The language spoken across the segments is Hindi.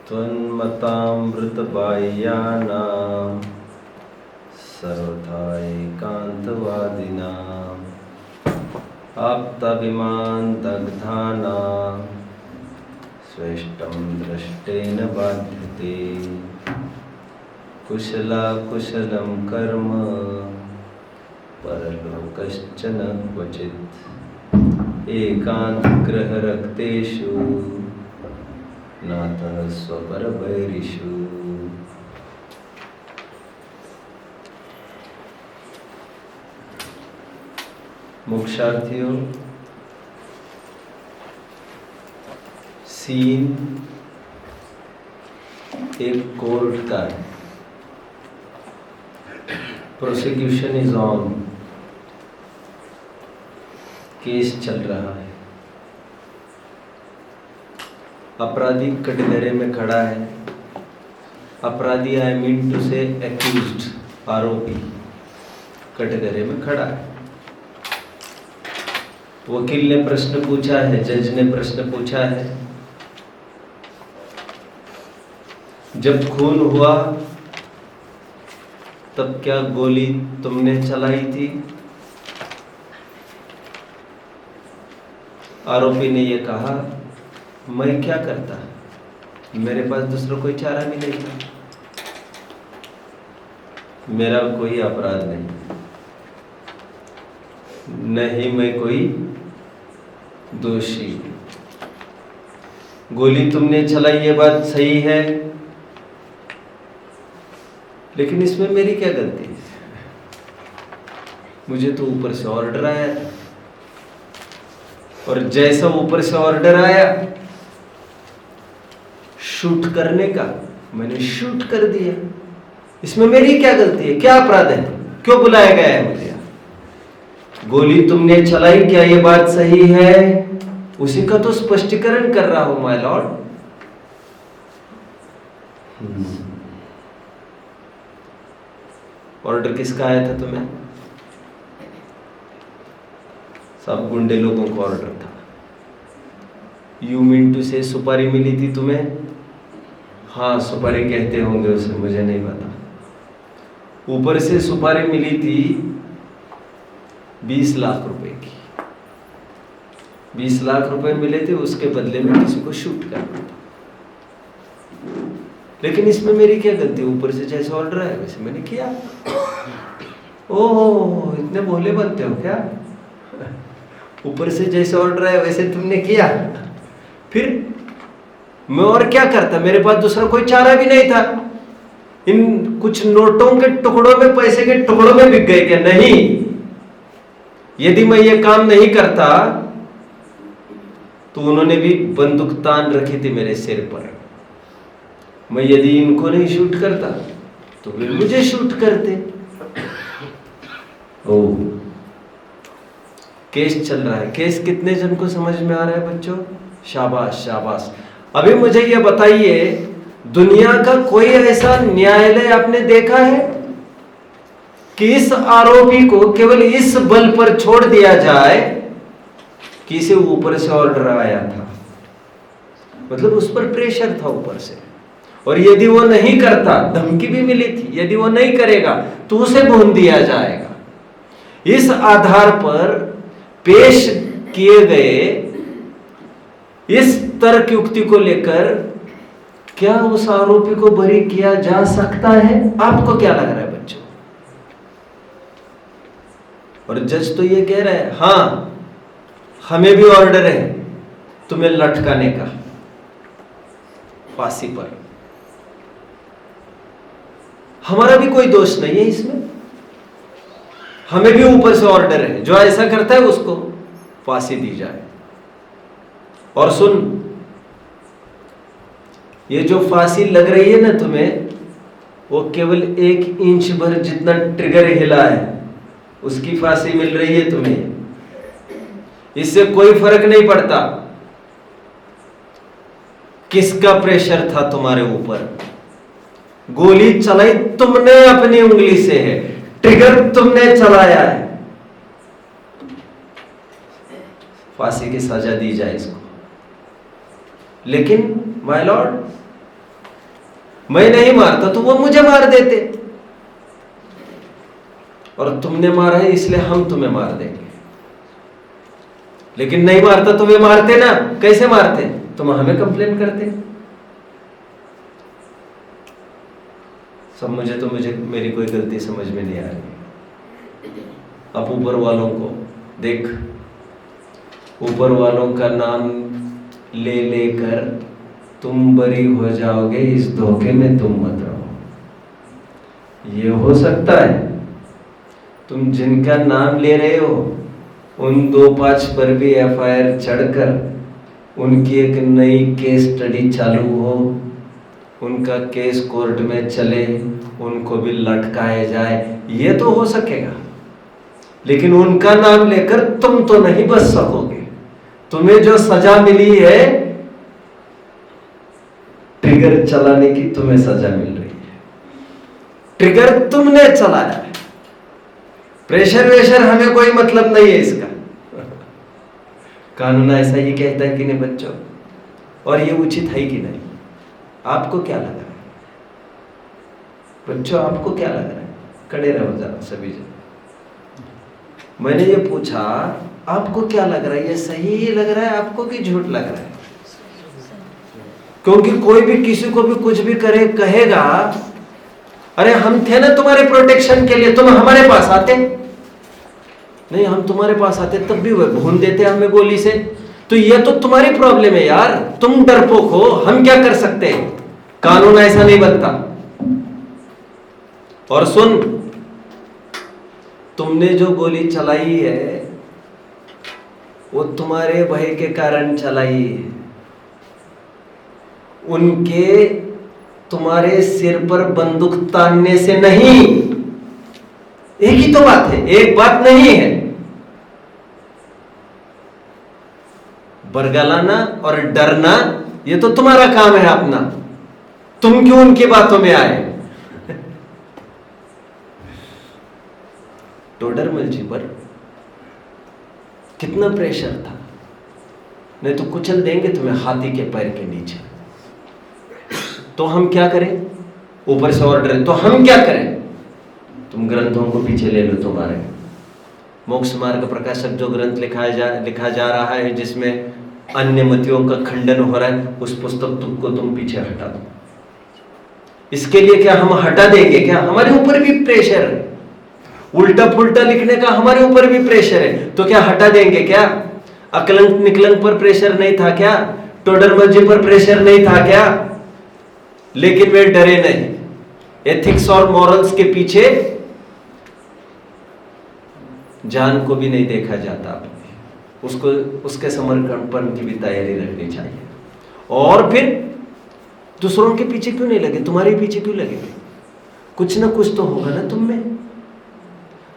त्वन्मतामृतबाह्यानां सर्वथा एकान्तवादिनाम् आप्ताभिमानदग्धानां स्वेष्टं दृष्टेन बाध्यते कुशलाकुशलं कर्म परलोकश्च न क्वचित् एकान्तगृहरक्तेषु नातः स्वपरवैरिषु। मोक्षार्थियों, सीन एक कोर्ट का है। प्रोसिक्यूशन इज ऑन, केस चल रहा है। अपराधी कटघरे में खड़ा है। अपराधी आई मीन टू से एक्यूज्ड, आरोपी कटघरे में खड़ा है। वकील ने प्रश्न पूछा है, जज ने प्रश्न पूछा है, जब खून हुआ तब क्या गोली तुमने चलाई थी? आरोपी ने यह कहा, मैं क्या करता, मेरे पास दूसरा कोई चारा भी नहीं था, मेरा कोई अपराध नहीं, मैं कोई दोषी। गोली तुमने चलाई ये बात सही है, लेकिन इसमें मेरी क्या गलती? मुझे तो ऊपर से ऑर्डर आया था, और जैसा ऊपर से ऑर्डर आया शूट करने का, मैंने शूट कर दिया। इसमें मेरी क्या गलती है? क्या अपराध है? क्यों बुलाया गया है मुझे? गोली तुमने चलाई, क्या ये बात सही है? उसी का तो स्पष्टीकरण कर रहा हूं माय लॉर्ड। ऑर्डर किसका आया था तुम्हें? सब गुंडे लोगों को ऑर्डर था। यू मीन टू से सुपारी मिली थी तुम्हें? हाँ, सुपारी कहते होंगे उसे, मुझे नहीं पता। ऊपर से सुपारी मिली थी 20 लाख रुपए की। 20 लाख रुपए मिले थे, उसके बदले में किसी को शूट करना था। लेकिन इसमें मेरी क्या गलती? ऊपर से जैसे ऑर्डर आया वैसे मैंने किया। ओह, इतने भोले बनते हो क्या? ऊपर से जैसे ऑर्डर आया वैसे तुमने किया। फिर मैं और क्या करता? मेरे पास दूसरा कोई चारा भी नहीं था। इन कुछ नोटों के टुकड़ों में, पैसे के टुकड़ों में बिक गए क्या? नहीं। यदि मैं ये काम नहीं करता तो उन्होंने भी बंदूक तान रखी थी मेरे सिर पर। मैं यदि इनको नहीं शूट करता तो वे मुझे शूट करते। ओह, केस चल रहा है। केस कितने जन को समझ में आ रहा है बच्चों? शाबाश शाबाश। अभी मुझे ये बताइए, दुनिया का कोई ऐसा न्यायालय आपने देखा है कि इस आरोपी को केवल इस बल पर छोड़ दिया जाए कि इसे ऊपर से ऑर्डर आया था, मतलब उस पर प्रेशर था ऊपर से, और यदि वो नहीं करता, धमकी भी मिली थी, यदि वो नहीं करेगा तो उसे भून दिया जाएगा। इस आधार पर पेश किए गए इस तर्क युक्ति को लेकर क्या उस आरोपी को बरी किया जा सकता है? आपको क्या लग रहा है बच्चों? और जज तो ये कह रहा है, हां हमें भी ऑर्डर है तुम्हें लटकाने का फांसी पर। हमारा भी कोई दोष नहीं है इसमें, हमें भी ऊपर से ऑर्डर है, जो ऐसा करता है उसको फांसी दी जाए। और सुन, ये जो फांसी लग रही है ना तुम्हें, वो केवल 1 इंच भर जितना ट्रिगर हिला है उसकी फांसी मिल रही है तुम्हें। इससे कोई फर्क नहीं पड़ता किसका प्रेशर था तुम्हारे ऊपर। गोली चलाई तुमने अपनी उंगली से है, ट्रिगर तुमने चलाया है, फांसी की सजा दी जाए इसको। लेकिन माय लॉर्ड, मैं नहीं मारता तो वो मुझे मार देते, और तुमने मारा है इसलिए हम तुम्हें मार देंगे। लेकिन नहीं मारता तो वे मारते ना। कैसे मारते? तुम हमें कंप्लेन करते। सब मुझे मेरी कोई गलती समझ में नहीं आ रही। अब ऊपर वालों को देख, ऊपर वालों का नाम ले लेकर तुम बरी हो जाओगे, इस धोखे में तुम मत रहो। ये हो सकता है तुम जिनका नाम ले रहे हो उन 2-5 पर भी FIR चढ़कर उनकी एक नई केस स्टडी चालू हो, उनका केस कोर्ट में चले, उनको भी लटकाया जाए, ये तो हो सकेगा। लेकिन उनका नाम लेकर तुम तो नहीं बच सकोगे। तुम्हें जो सजा मिली है, ट्रिगर चलाने की तुम्हें सजा मिल रही है। ट्रिगर तुमने चलाया है। प्रेशर वेशर हमें कोई मतलब नहीं है इसका। कानून ऐसा ही कहता है कि नहीं बच्चों? और ये उचित है कि नहीं? आपको क्या लग रहा है बच्चों? आपको क्या लग रहा है? खड़े रहो जरा सभी जन। मैंने ये पूछा, आपको क्या लग रहा है? ये सही लग रहा है आपको कि झूठ लग रहा है? क्योंकि कोई भी किसी को भी कुछ भी करे, कहेगा अरे हम थे ना तुम्हारे प्रोटेक्शन के लिए, तुम हमारे पास आते नहीं। हम तुम्हारे पास आते तब भी वो भून देते हमें गोली से। तो ये तो तुम्हारी प्रॉब्लम है यार, तुम डरपोक हो, हम क्या कर सकते हैं? कानून ऐसा नहीं बनता। और सुन, तुमने जो गोली चलाई है वो तुम्हारे भय के कारण चलाई है। उनके तुम्हारे सिर पर बंदूक तानने से नहीं। एक ही तो बात है, एक बात नहीं है। बरगलाना और डरना ये तो तुम्हारा काम है अपना। तुम क्यों उनकी बातों में आए? टोडरमल जी पर कितना प्रेशर था, नहीं तो कुचल देंगे तुम्हें हाथी के पैर के नीचे। तो हम क्या करें? ऊपर से ऑर्डर है तो हम क्या करें? तुम ग्रंथों को पीछे ले लो। तुम्हारे मोक्ष मार्ग प्रकाशक जो ग्रंथ लिखा जा रहा है, जिसमें अन्य मतियों का खंडन हो रहा है, उस पुस्तक को तुम पीछे हटा दो। इसके लिए क्या हम हटा देंगे क्या? हमारे ऊपर भी प्रेशर है। उल्टा पुल्टा लिखने का हमारे ऊपर भी प्रेशर है, तो क्या हटा देंगे क्या? अकलंक निकलंक पर प्रेशर नहीं था क्या? टोडरमल जी पर प्रेशर नहीं था क्या? लेकिन वे डरे नहीं। एथिक्स और मॉरल्स के पीछे जान को भी नहीं देखा जाता। उसको उसके समर्पण की भी तैयारी रखनी चाहिए। और फिर दूसरों के पीछे क्यों नहीं लगे? तुम्हारे पीछे क्यों लगे? कुछ ना कुछ तो होगा ना तुम में।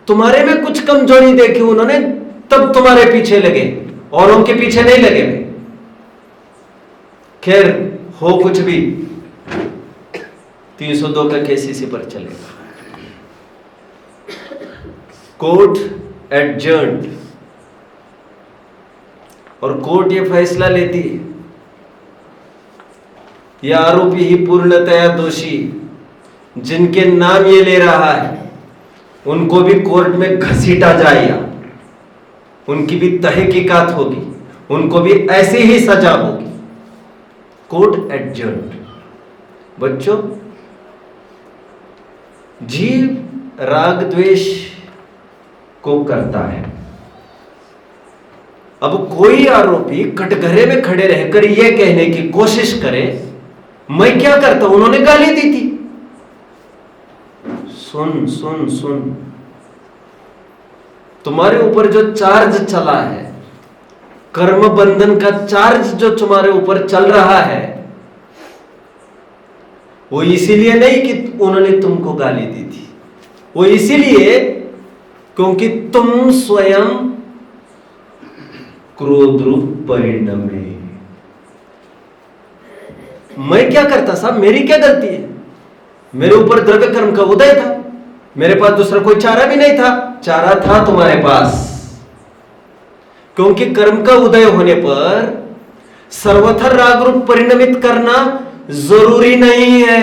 तुम्हारे में कुछ कमजोरी देखी उन्होंने, तब तुम्हारे पीछे लगे, औरों के पीछे नहीं लगे। खैर हो कुछ भी, 302 का केस इसी पर चलेगा। कोर्ट एडजर्न्ड और कोर्ट ये फैसला लेती है यह आरोपी ही पूर्णतया दोषी, जिनके नाम ये ले रहा है उनको भी कोर्ट में घसीटा जाएगा, उनकी भी तहकीकात होगी, उनको भी ऐसी ही सजा होगी। Court adjourned. बच्चों, जीव राग द्वेष को करता है। अब कोई आरोपी कटघरे में खड़े रहकर यह कहने की कोशिश करे मैं क्या करता, उन्होंने गाली दी थी। सुन सुन सुन, तुम्हारे ऊपर जो चार्ज चला है, कर्म बंधन का चार्ज जो तुम्हारे ऊपर चल रहा है, वो इसीलिए नहीं कि उन्होंने तुमको गाली दी थी, वो इसीलिए क्योंकि तुम स्वयं क्रोध रूप परिणमे। मैं क्या करता साहब? मेरी क्या गलती है? मेरे ऊपर द्रव्य कर्म का उदय था, मेरे पास दूसरा कोई चारा भी नहीं था। चारा था तुम्हारे पास, क्योंकि कर्म का उदय होने पर सर्वथा राग रूप परिणमित करना जरूरी नहीं है।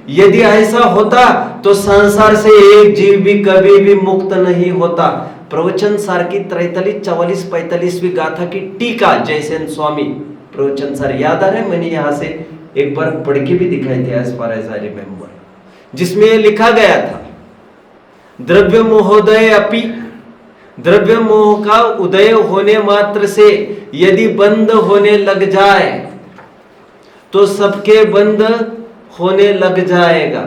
यदि ऐसा होता तो संसार से एक जीव भी कभी भी मुक्त नहीं होता। प्रवचन सार की 43, 44, 45वीं गाथा की टीका जयसेन स्वामी प्रवचन सार याद आ रहा है, मैंने यहां से एक बार पढ़ के भी दिखाई थे as far as I remember, जिसमें यह लिखा गया था, द्रव्य मोहोदय अपि, द्रव्य मोह का उदय होने मात्र से यदि बंद होने लग जाए तो सबके बंद होने लग जाएगा,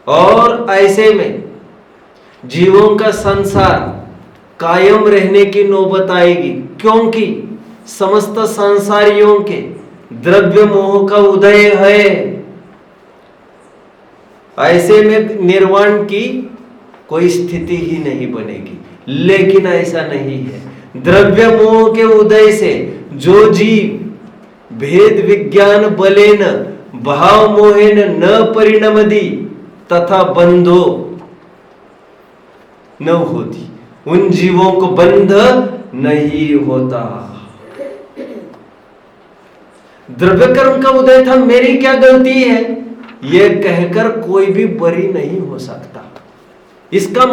और ऐसे में जीवों का संसार कायम रहने की नौबत आएगी, क्योंकि समस्त संसारियों के द्रव्य मोह का उदय है। ऐसे में निर्वाण की कोई स्थिति ही नहीं बनेगी। लेकिन ऐसा नहीं है। द्रव्य मोह के उदय से जो जीव भेद विज्ञान बलेन भाव मोहेन न परिणमति तथा बंधो न होती, उन जीवों को बंध नहीं होता। द्रव्य कर्म का उदय था, मेरी क्या गलती है, यह कहकर कोई भी बरी नहीं हो सकता। इसका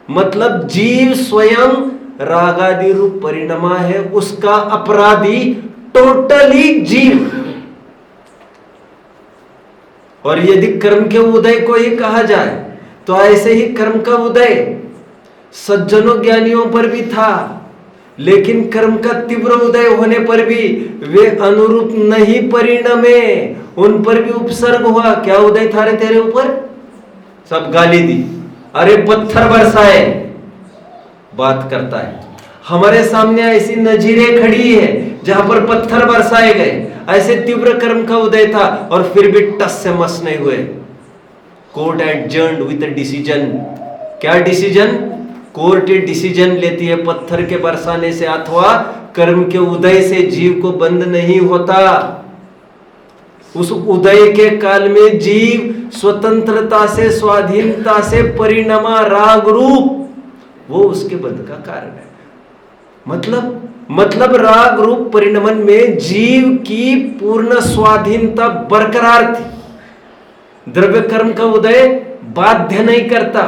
मतलब जीव स्वयं रागादि रूप परिणमा है, उसका अपराधी टोटली जीव। और यदि कर्म के उदय को ही कहा जाए तो ऐसे ही कर्म का उदय सज्जनों ज्ञानियों पर भी था, लेकिन कर्म का तीव्र उदय होने पर भी वे अनुरूप नहीं परिणमे, उन पर भी उपसर्ग हुआ। क्या उदय था रे तेरे ऊपर? सब गाली दी, अरे पत्थर बरसाए, बात करता है। हमारे सामने ऐसी नजीरें खड़ी है जहां पर पत्थर बरसाए गए, ऐसे तीव्र कर्म का उदय था और फिर भी टस से मस नहीं हुए। Court adjourned with a decision. क्या डिसीजन? कोर्ट डिसीजन लेती है पत्थर के बरसाने से अथवा कर्म के उदय से जीव को बंद नहीं होता। उस उदय के काल में जीव स्वतंत्रता से, स्वाधीनता से परिणमा राग रूप, वो उसके बंध का कारण है। मतलब राग रूप परिणमन में जीव की पूर्ण स्वाधीनता बरकरार थी। द्रव्य कर्म का उदय बाध्य नहीं करता।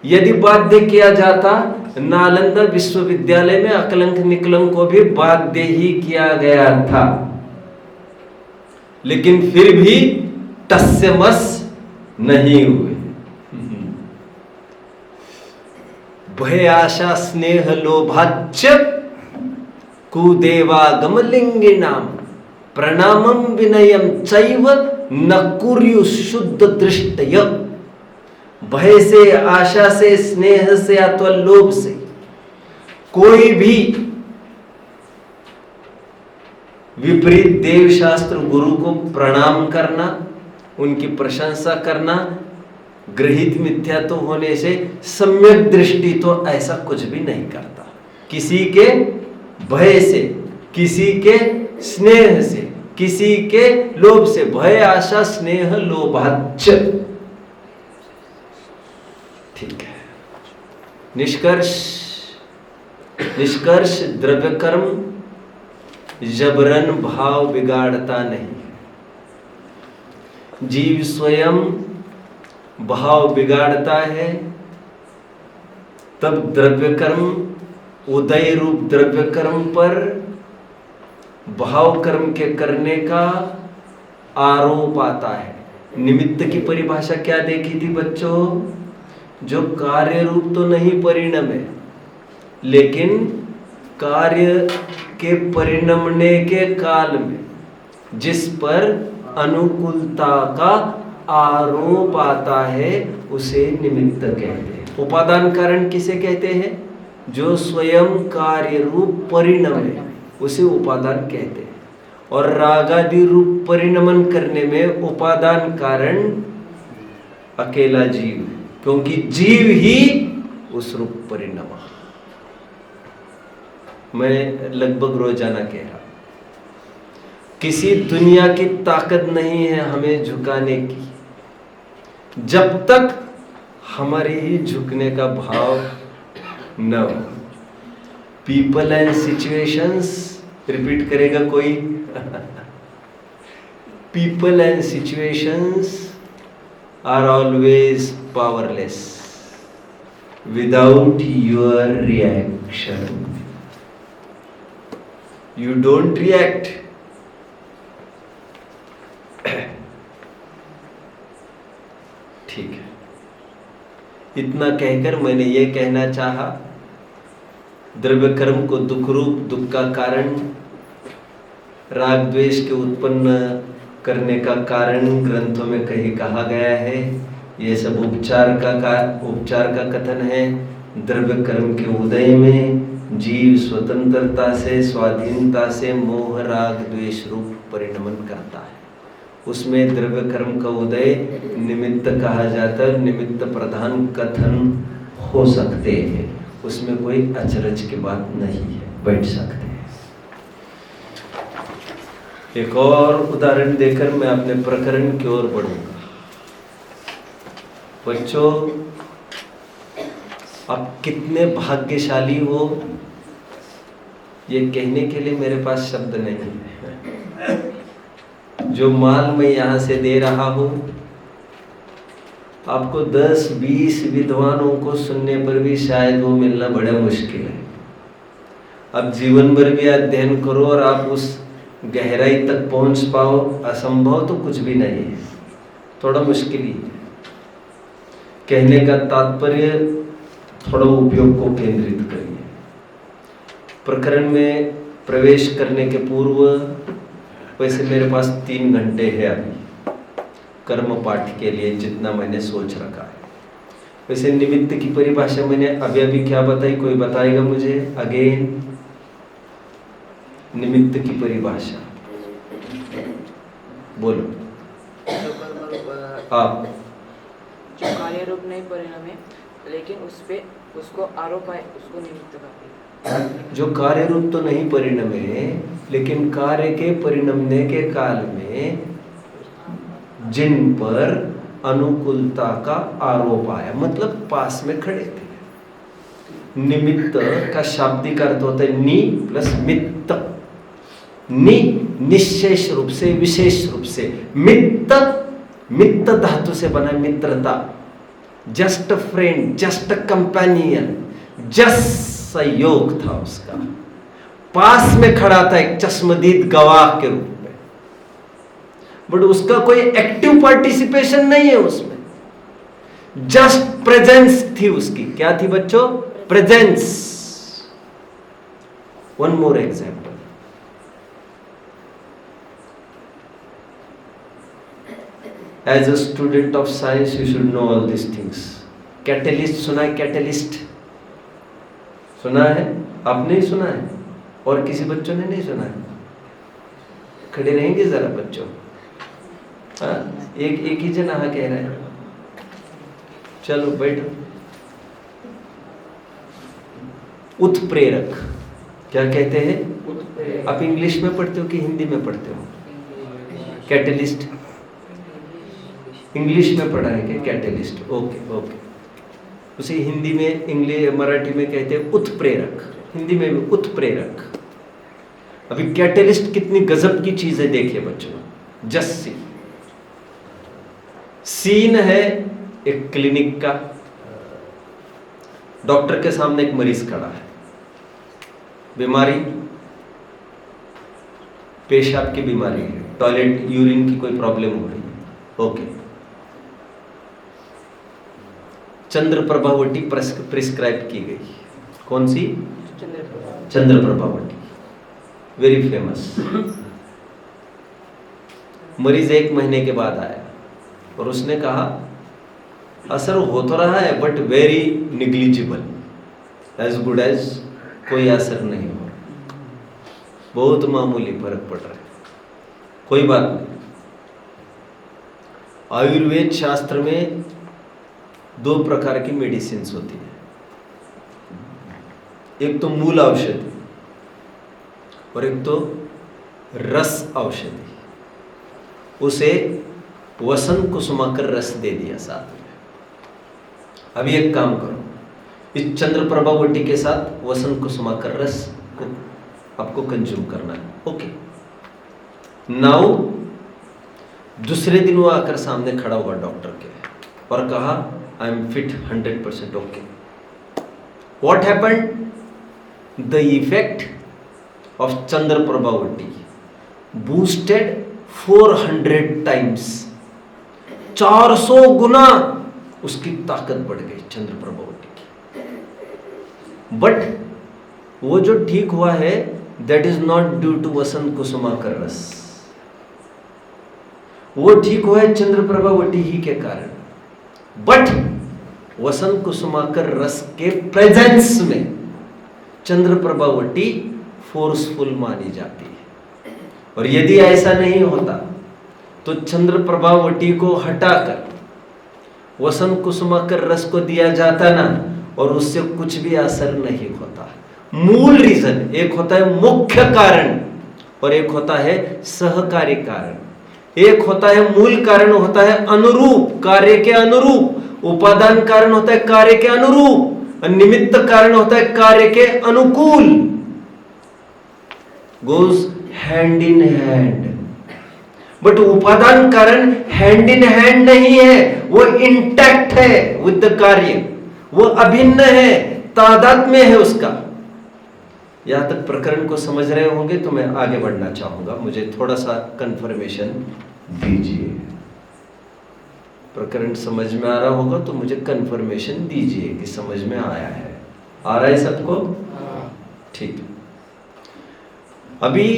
यदि बाध्य किया जाता, नालंदा विश्वविद्यालय में अकलंक निकलंक को भी बाध्य ही किया गया था, लेकिन फिर भी टस से मस नहीं हुए। भय आशा स्नेह लोभाच्च कुदेवागम लिंगिनाम प्रणामम विनयम चैव न कुर्यु शुद्ध दृष्टय। भय से, आशा से, स्नेह से अथवा लोभ से कोई भी विपरीत देव शास्त्र गुरु को प्रणाम करना, उनकी प्रशंसा करना, गृहित मिथ्यात्व होने से सम्यक दृष्टि तो ऐसा कुछ भी नहीं करता। किसी के भय से, किसी के स्नेह से, किसी के लोभ से, भय आशा स्नेह लोभाच्च। ठीक है। निष्कर्ष द्रव्य कर्म जबरन भाव बिगाड़ता नहीं। जीव स्वयं भाव बिगाड़ता है, तब द्रव्य कर्म, उदय रूप द्रव्य कर्म पर भाव कर्म के करने का आरोप आता है। निमित्त की परिभाषा क्या देखी थी बच्चों? जो कार्य रूप तो नहीं परिणम है, लेकिन कार्य के परिणमने के काल में जिस पर अनुकूलता का आरोप आता है उसे निमित्त कहते हैं। उपादान कारण किसे कहते हैं? जो स्वयं कार्य रूप परिणम है उसे उपादान कहते हैं। और रागादि रूप परिणमन करने में उपादान कारण अकेला जीव है, क्योंकि जीव ही उस रूप परिणम। मैं लगभग रोजाना कह रहा, किसी दुनिया की ताकत नहीं है हमें झुकाने की, जब तक हमारे ही झुकने का भाव न हो। पीपल एंड सिचुएशंस, रिपीट करेगा कोई? people and situations are always powerless without your reaction. You don't react. ठीक है, इतना कहकर मैंने ये कहना चाहा, द्रव्य कर्म को दुख रूप, दुख का कारण, राग द्वेष के उत्पन्न करने का कारण ग्रंथों में कहीं कहा गया है। ये सब उपचार का कथन है। द्रव्य कर्म के उदय में जीव स्वतंत्रता से, स्वाधीनता से मोह राग द्वेष रूप परिणमन करता है। उसमें द्रव्य कर्म का उदय निमित्त कहा जाता है। निमित्त प्रधान कथन हो सकते हैं, उसमें कोई अचरज की बात नहीं है, बैठ सकते हैं। एक और उदाहरण देकर मैं अपने प्रकरण की ओर बढ़ूंगा। बच्चों, आप कितने भाग्यशाली हो, ये कहने के लिए मेरे पास शब्द नहीं है। जो माल मैं यहाँ से दे रहा हूँ, आपको 10-20 विद्वानों को सुनने पर भी शायद वो मिलना बड़ा मुश्किल है। अब जीवन भर भी अध्ययन करो और आप उस गहराई तक पहुँच पाओ, असंभव तो कुछ भी नहीं है, थोड़ा मुश्किल ही है। कहने का तात्पर्य, थोड़ा उपयोग को केंद्रित करिए। प्रकरण में प्रवेश करने के पूर्व, वैसे मेरे पास 3 घंटे है अभी कर्म पाठ के लिए, जितना मैंने सोच रखा है। वैसे निमित्त की परिभाषा मैंने अभी क्या बताई, कोई बताएगा मुझे अगेन? निमित्त की परिभाषा बोलो आप। जो कार्य रूप नहीं परिणाम है, लेकिन उसको आरोप है, उसको निमित्त कहते हैं। जो कार्य रूप तो नहीं परिणम है, लेकिन कार्य के परिणमने के काल में जिन पर अनुकूलता का आरोप आया, मतलब पास में खड़े थे। निमित्त का शाब्दिक अर्थ होता है नि प्लस मित्त। नि निशेष रूप से, विशेष रूप से। मित्त, मित्त धातु से बना मित्रता, just friend, just companion, just सहयोग था उसका। पास में खड़ा था एक चश्मदीद गवाह के रूप में, बट उसका कोई एक्टिव पार्टिसिपेशन नहीं है उसमें, जस्ट प्रेजेंस थी उसकी। क्या थी बच्चों? Presence. One more example. As a student of science you should know all this things. Catalyst सुना है? कैटलिस्ट सुना है? आपने ही सुना है और किसी बच्चों ने नहीं सुना है? खड़े रहेंगे जरा बच्चों। हाँ, एक ही जना कह रहा है। चलो बैठो। उत्प्रेरक क्या कहते हैं? आप इंग्लिश में पढ़ते हो कि हिंदी में पढ़ते हो? कैटलिस्ट इंग्लिश में पढ़ा है क्या? Catalyst, okay okay. उसे हिंदी में, इंग्लिश, मराठी में कहते हैं उत्प्रेरक, हिंदी में भी उत्प्रेरक। अभी कैटलिस्ट कितनी गजब की चीज है, देखिए बच्चों। जस्ट सी, सीन है एक क्लिनिक का। डॉक्टर के सामने एक मरीज खड़ा है, बीमारी पेशाब की बीमारी है, टॉयलेट यूरिन की कोई प्रॉब्लम हो रही है, ओके। चंद्र प्रभावटी प्रिस्क्राइब की गई। कौन सी? चंद्र प्रभावटी, वेरी फेमस। मरीज 1 महीने के बाद आया और उसने कहा असर हो तो रहा है but very negligible, as good as कोई असर नहीं हो, बहुत मामूली फर्क पड़ रहा है, कोई बात नहीं। आयुर्वेद शास्त्र में 2 प्रकार की मेडिसिन होती है। एक तो मूल औषधि और एक तो रस औषधि। उसे वसन कुसुमाकर रस दे दिया साथ में। अभी एक काम करो, इस चंद्र प्रभावटी के साथ वसन कुसुमाकर रस को आपको कंज्यूम करना है, ओके। नाउ दूसरे दिन वो आकर सामने खड़ा हुआ डॉक्टर के और कहा I am fit 100% okay. What happened? The effect of Chandraprabha Vati boosted 400 times, 400 गुना उसकी ताकत बढ़ गई चंद्रप्रभा वटी की। बट वो जो ठीक हुआ है that is not due to Vasant Kusumakar Ras, वो ठीक हुआ है चंद्रप्रभा वटी ही के कारण। बट वसंत कुसुमाकर रस के प्रेजेंस में चंद्रप्रभा वटी फोर्सफुल मानी जाती है। और यदि ऐसा नहीं होता तो चंद्रप्रभा वटी को हटाकर वसंत कुसुमाकर रस को दिया जाता ना, और उससे कुछ भी असर नहीं होता। मूल रीजन एक होता है मुख्य कारण और एक होता है सहकारी कारण। एक होता है मूल कारण, होता है अनुरूप, कार्य के अनुरूप। उपादान कारण होता है कार्य के अनुरूप, और निमित्त कारण होता है कार्य के अनुकूल। Goes hand in hand. But उपादान कारण हैंड इन हैंड नहीं है, वो इंटैक्ट है विद द कार्य, वो अभिन्न है, तादात्म्य है उसका। यहां तक प्रकरण को समझ रहे होंगे तो मैं आगे बढ़ना चाहूंगा, मुझे थोड़ा सा कंफर्मेशन दीजिए। प्रकरण समझ में आ रहा होगा तो मुझे कंफर्मेशन दीजिए कि समझ में आया है। आ रहा है सबको? ठीक। अभी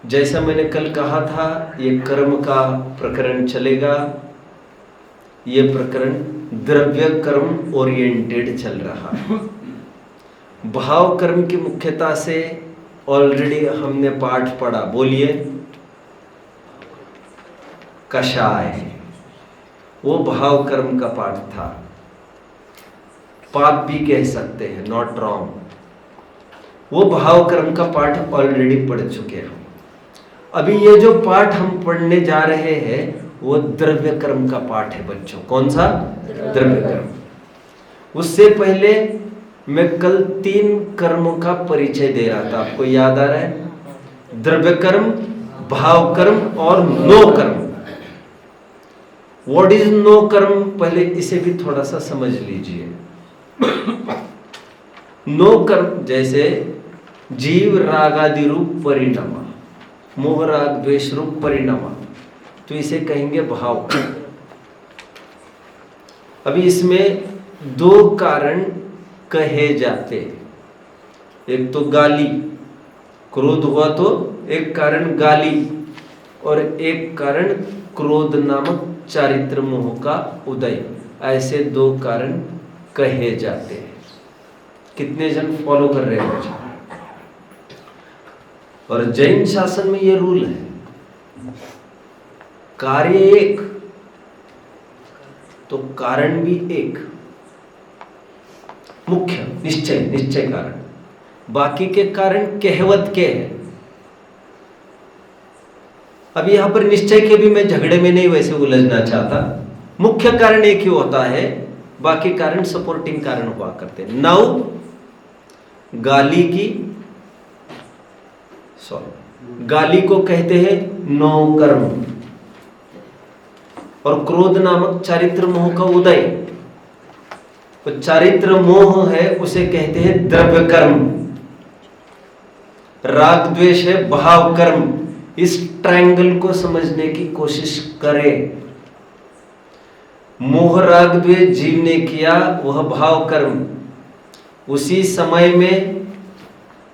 जैसा मैंने कल कहा था, ये कर्म का प्रकरण चलेगा। ये प्रकरण द्रव्य कर्म ओरिएंटेड चल रहा है। भाव कर्म की मुख्यता से ऑलरेडी हमने पाठ पढ़ा, बोलिए। कषाय, वो भाव कर्म का पाठ था। पाप भी कह सकते हैं, नॉट रॉन्ग। वो भाव कर्म का पाठ ऑलरेडी पढ़ चुके हैं। अभी ये जो पाठ हम पढ़ने जा रहे हैं वो द्रव्य कर्म का पाठ है बच्चों। कौन सा? द्रव्य कर्म। उससे पहले मैं कल 3 कर्मों का परिचय दे रहा था, आपको याद आ रहा है? द्रव्य कर्म, भाव कर्म और नो कर्म। व्हाट इज नो कर्म, पहले इसे भी थोड़ा सा समझ लीजिए। नो कर्म जैसे जीव रागादि रूप परिणाम, मोह राग द्वेष रूप परिणाम, तो इसे कहेंगे भाव कर्म। अभी इसमें 2 कारण कहे जाते। एक तो गाली, क्रोध हुआ तो एक कारण गाली, और एक कारण क्रोध नामक चारित्र मोह का उदय। ऐसे 2 कारण कहे जाते हैं। कितने जन फॉलो कर रहे हैं? और जैन शासन में ये रूल है, कार्य एक तो कारण भी एक। मुख्य निश्चय कारण, बाकी के कारण कहवत के हैं। अब यहां पर निश्चय के भी मैं झगड़े में नहीं वैसे उलझना चाहता। मुख्य कारण एक ही होता है, बाकी कारण सपोर्टिंग कारण हुआ करते हैं। नाउ गाली को कहते हैं नो कर्म, और क्रोध नामक चारित्र मोह का उदय, तो चारित्र मोह है उसे कहते हैं द्रव्य कर्म। राग द्वेष है भाव कर्म। इस ट्रायंगल को समझने की कोशिश करें। मोह राग द्वेष जीव ने किया, वह भाव कर्म। उसी समय में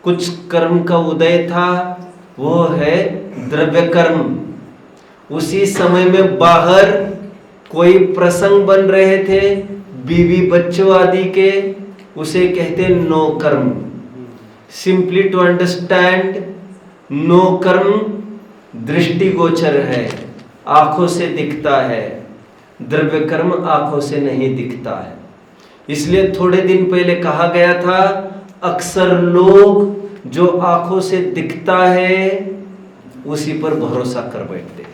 कुछ कर्म का उदय था, वो है द्रव्य कर्म। उसी समय में बाहर कोई प्रसंग बन रहे थे, बीवी बच्चों आदि के, उसे कहते हैं नो कर्म। सिंपली टू अंडरस्टैंड, नो कर्म दृष्टिगोचर है, आंखों से दिखता है। द्रव्य कर्म आंखों से नहीं दिखता है। इसलिए थोड़े दिन पहले कहा गया था, अक्सर लोग जो आंखों से दिखता है उसी पर भरोसा कर बैठते हैं।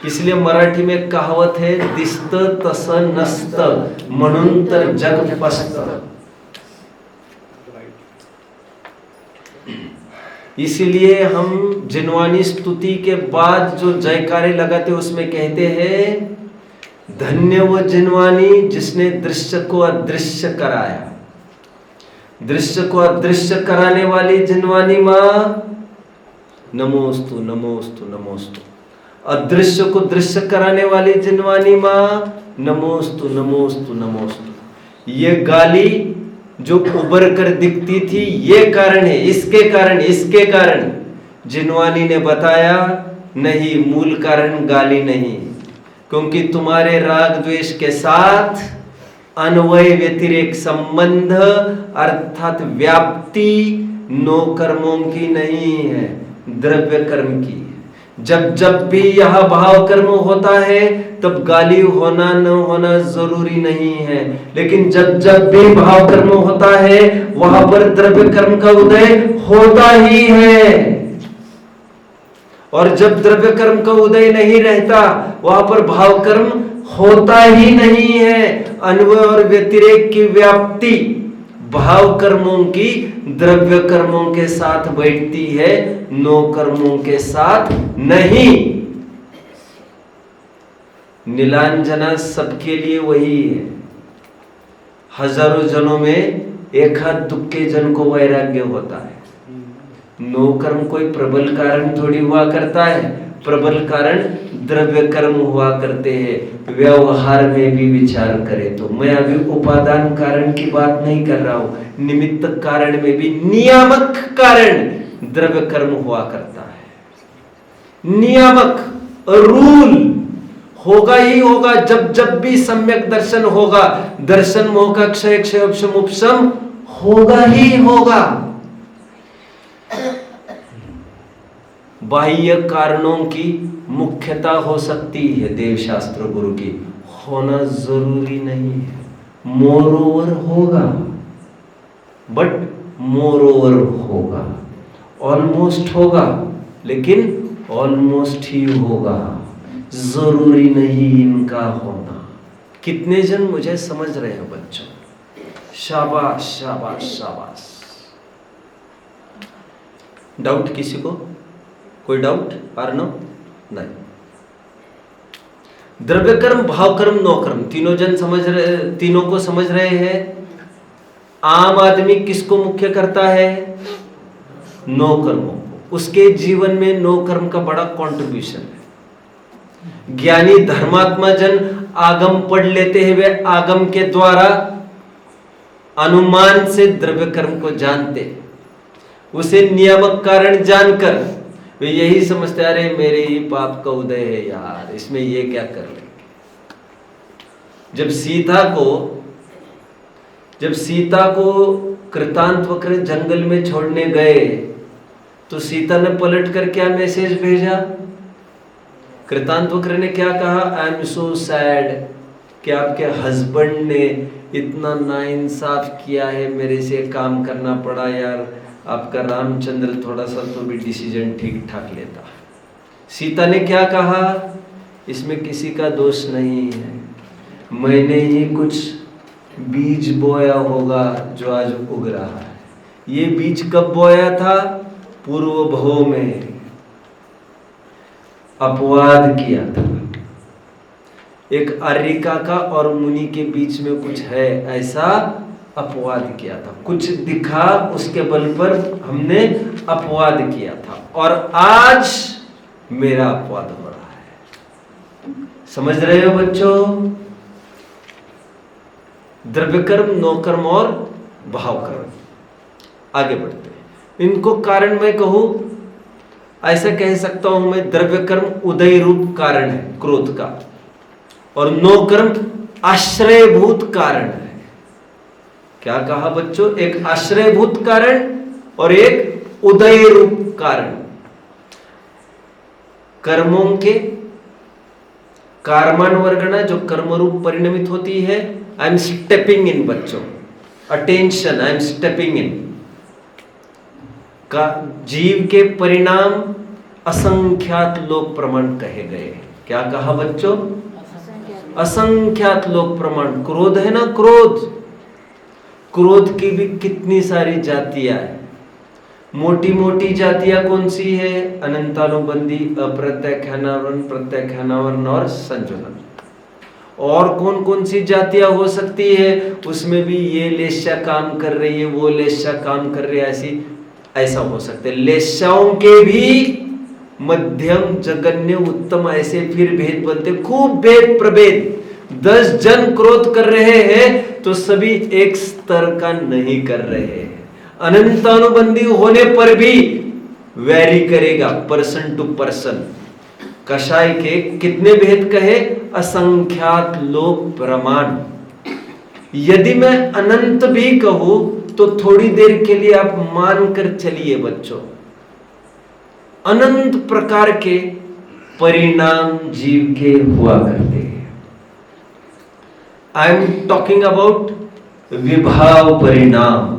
इसलिए मराठी में कहावत है, दिसत तस नसत म्हणून तर जग फसत। इसीलिए हम जिनवानी स्तुति के बाद जो जयकारे लगाते उसमें कहते हैं, धन्य वो जिनवानी जिसने दृश्य को अदृश्य कराया। दृश्य को अदृश्य कराने वाली जिनवानी माँ, नमोस्तु नमोस्तु नमोस्तु। अदृश्य को दृश्य कराने वाली जिनवानी माँ, नमोस्तु नमोस्तु नमोस्तु। ये गाली जो उबर कर दिखती थी, ये कारण है, इसके कारण जिनवानी ने बताया, नहीं, मूल कारण गाली नहीं, क्योंकि तुम्हारे राग द्वेष के साथ अन्वय व्यतिरेक संबंध अर्थात व्याप्ति नो कर्मों की नहीं है, द्रव्य कर्म की। जब जब भी यह भाव कर्म होता है तब गाली होना न होना जरूरी नहीं है, लेकिन जब जब भी भाव कर्म होता है वहां पर द्रव्य कर्म का उदय होता ही है। और जब द्रव्य कर्म का उदय नहीं रहता वहां पर भाव कर्म होता ही नहीं है। अन्वय और व्यतिरेक की व्याप्ति भाव कर्मों की द्रव्य कर्मों के साथ बैठती है, नो कर्मों के साथ नहीं। नीलांजना सबके लिए वही है। हजारों जनों में एक हाथ दुखे जन को वैराग्य होता है। नो कर्म कोई प्रबल कारण थोड़ी हुआ करता है, प्रबल कारण द्रव्य कर्म हुआ करते हैं। व्यवहार में भी विचार करें तो, मैं अभी उपादान कारण की बात नहीं कर रहा हूं, निमित्त कारण में भी नियामक कारण द्रव्य कर्म हुआ करता है। नियामक रूल होगा ही होगा। जब जब भी सम्यक दर्शन होगा, दर्शन मोह का क्षय क्षय उपशम उपशम होगा ही होगा। बाह्य कारणों की मुख्यता हो सकती है, देव शास्त्र गुरु की, होना जरूरी नहीं है। मोरोवर होगा, बट मोरोवर होगा, ऑलमोस्ट होगा, लेकिन ऑलमोस्ट ही होगा, जरूरी नहीं इनका होना। कितने जन मुझे समझ रहे हैं बच्चों? शाबाश शाबाश शाबाश। डाउट किसी को? कोई डाउट? और नो? नहीं। द्रव्य कर्म, भाव कर्म, नो कर्म, तीनों जन समझ रहे, तीनों को समझ रहे हैं। आम आदमी किसको मुख्य करता है? नो कर्मों को। उसके जीवन में नो कर्म का बड़ा कंट्रीब्यूशन है। ज्ञानी धर्मात्मा जन आगम पढ़ लेते हैं, वे आगम के द्वारा अनुमान से द्रव्य कर्म को जानते, उसे नियामक कारण जानकर वे यही समझते, अरे मेरे ही पाप का उदय है यार, इसमें ये क्या कर लेंगे। जब सीता को कृतांतवक्र जंगल में छोड़ने गए तो सीता ने पलट कर क्या मैसेज भेजा? कृतांतवक्र ने क्या कहा? आई एम सो सैड कि आपके हस्बैंड ने इतना नाइंसाफ किया है, मेरे से काम करना पड़ा यार। आपका रामचंद्र थोड़ा सा तो भी डिसीजन ठीक ठाक लेता। सीता ने क्या कहा? इसमें किसी का दोष नहीं है, मैंने ही कुछ बीज बोया होगा जो आज उग रहा है। ये बीज कब बोया था? पूर्व भव में अपवाद किया था। एक आर्यिका का और मुनि के बीच में कुछ है, ऐसा अपवाद किया था। कुछ दिखा, उसके बल पर हमने अपवाद किया था, और आज मेरा अपवाद हो रहा है। समझ रहे हो बच्चों? द्रव्य कर्म, नो कर्म और भाव कर्म। आगे बढ़ते हैं। इनको कारण मैं कहूं, ऐसा कह सकता हूं मैं, द्रव्य कर्म उदय रूप कारण है क्रोध का, और नो कर्म आश्रयभूत कारण है। क्या कहा बच्चों? एक आश्रयभूत कारण और एक उदय रूप कारण। कर्मों के कार्मान वर्गना जो कर्म रूप परिणमित होती है, आई एम स्टेपिंग इन बच्चों, अटेंशन, आई एम स्टेपिंग इन का जीव के परिणाम असंख्यात लोक प्रमाण कहे गए। क्या कहा बच्चों? असंख्यात लोक प्रमाण। क्रोध है ना, क्रोध की भी कितनी सारी जातियां हैं। मोटी मोटी जातियां कौन सी है? अनंतानुबंधी, अप्रत्याख्यानावरण, प्रत्याख्यानावरण और संजुलन। और कौन कौन सी जातियां हो सकती है? उसमें भी ये लेस्या काम कर रही है, वो लेस्या काम कर रही है, ऐसा हो सकता है। लेस्याओं के भी मध्यम, जगन्य, उत्तम, ऐसे फिर भेद बनते, खूब भेद प्रभेद। 10 जन क्रोध कर रहे हैं तो सभी एक स्तर का नहीं कर रहे हैं। अनंतानुबंधी होने पर भी वैरी करेगा पर्सन टू पर्सन। कषाय के कितने भेद कहे? असंख्यात लोक प्रमाण। यदि मैं अनंत भी कहूं तो थोड़ी देर के लिए आप मानकर चलिए बच्चों, अनंत प्रकार के परिणाम जीव के हुआ करते हैं। आई एम टॉकिंग अबाउट विभाव परिणाम।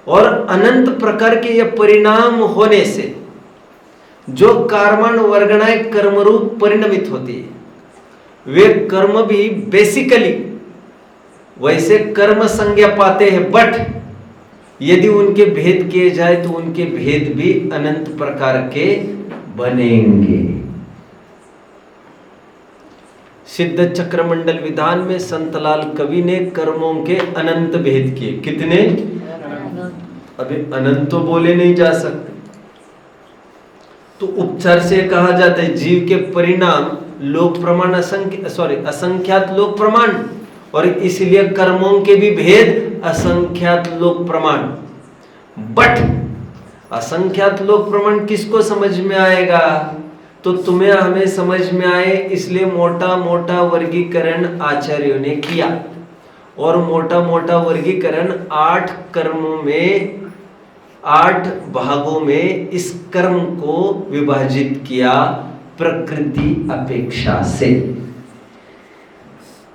और अनंत प्रकार के ये परिणाम होने से जो कर्माण वर्गणाएं कर्म रूप परिणमित होती है, वे कर्म भी बेसिकली वैसे कर्म संज्ञा पाते हैं, बट यदि उनके भेद किए जाए तो उनके भेद भी अनंत प्रकार के बनेंगे। सिद्ध चक्रमंडल विधान में संतलाल कवि ने कर्मों के अनंत भेद किए। कितने? अभी अनंत तो बोले नहीं जा सकते, तो उपचार से कहा जाता है जीव के परिणाम लोक प्रमाण असंख्यात लोक प्रमाण, और इसलिए कर्मों के भी भेद असंख्यात लोक प्रमाण। बट असंख्यात लोक प्रमाण किसको समझ में आएगा? तो तुम्हें हमें समझ में आए इसलिए मोटा मोटा वर्गीकरण आचार्यों ने किया, और मोटा मोटा वर्गीकरण 8 कर्मों में, 8 भागों में इस कर्म को विभाजित किया प्रकृति अपेक्षा से।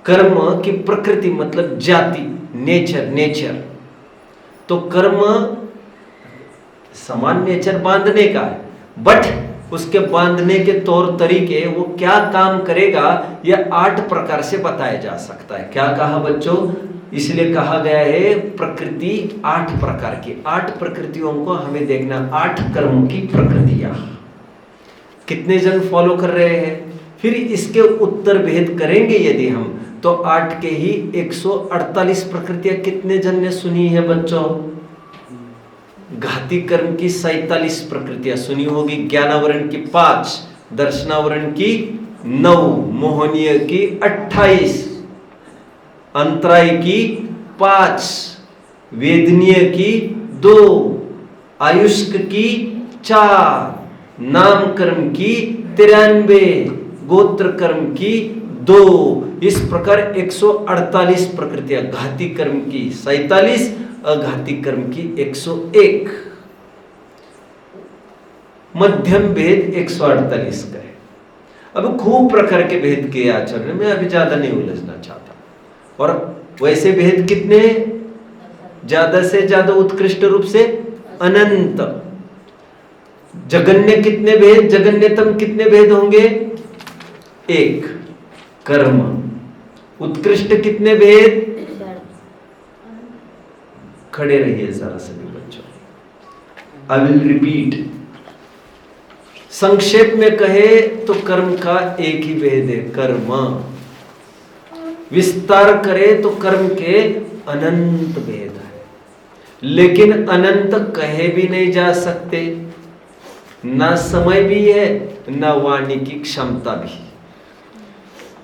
कर्म की प्रकृति मतलब जाति, नेचर। तो कर्म समान नेचर बांधने का है, बट उसके बांधने के तौर तरीके, वो क्या काम करेगा, यह 8 प्रकार से बताया जा सकता है। क्या कहा बच्चों? इसलिए कहा गया है प्रकृति 8 प्रकार की। 8 प्रकृतियों को हमें देखना, 8 कर्मों की प्रकृतियां कितने जन फॉलो कर रहे हैं। फिर इसके उत्तर भेद करेंगे यदि हम, तो 8 के ही 148 प्रकृतियां कितने जन ने सुनी है बच्चों? घाती कर्म की 47 प्रकृतियां सुनी होगी। ज्ञानावरण की 5, दर्शनावरण की 9, मोहनीय की 28, अंतराय की 5, वेदनीय की 2, आयुष्क की 4, नाम कर्म की 93, गोत्र कर्म की 2। इस प्रकार 148 प्रकृतियां, घाती कर्म की 47, अघाती कर्म की 101, मध्यम भेद 148 का है। अब खूब प्रकार के भेद के आचरण में अभी ज्यादा नहीं उलझना चाहता। और वैसे भेद कितने? ज्यादा से ज्यादा उत्कृष्ट रूप से अनंत। जगन्य कितने भेद? जगन्यतम कितने भेद होंगे? 1 कर्म। उत्कृष्ट कितने भेद? खड़े रहिए जरा सभी बच्चों, आई विल रिपीट। संक्षेप में कहे तो कर्म का एक ही भेद है, कर्म। विस्तार करे तो कर्म के अनंत भेद है, लेकिन अनंत कहे भी नहीं जा सकते, ना समय भी है ना वाणी की क्षमता भी।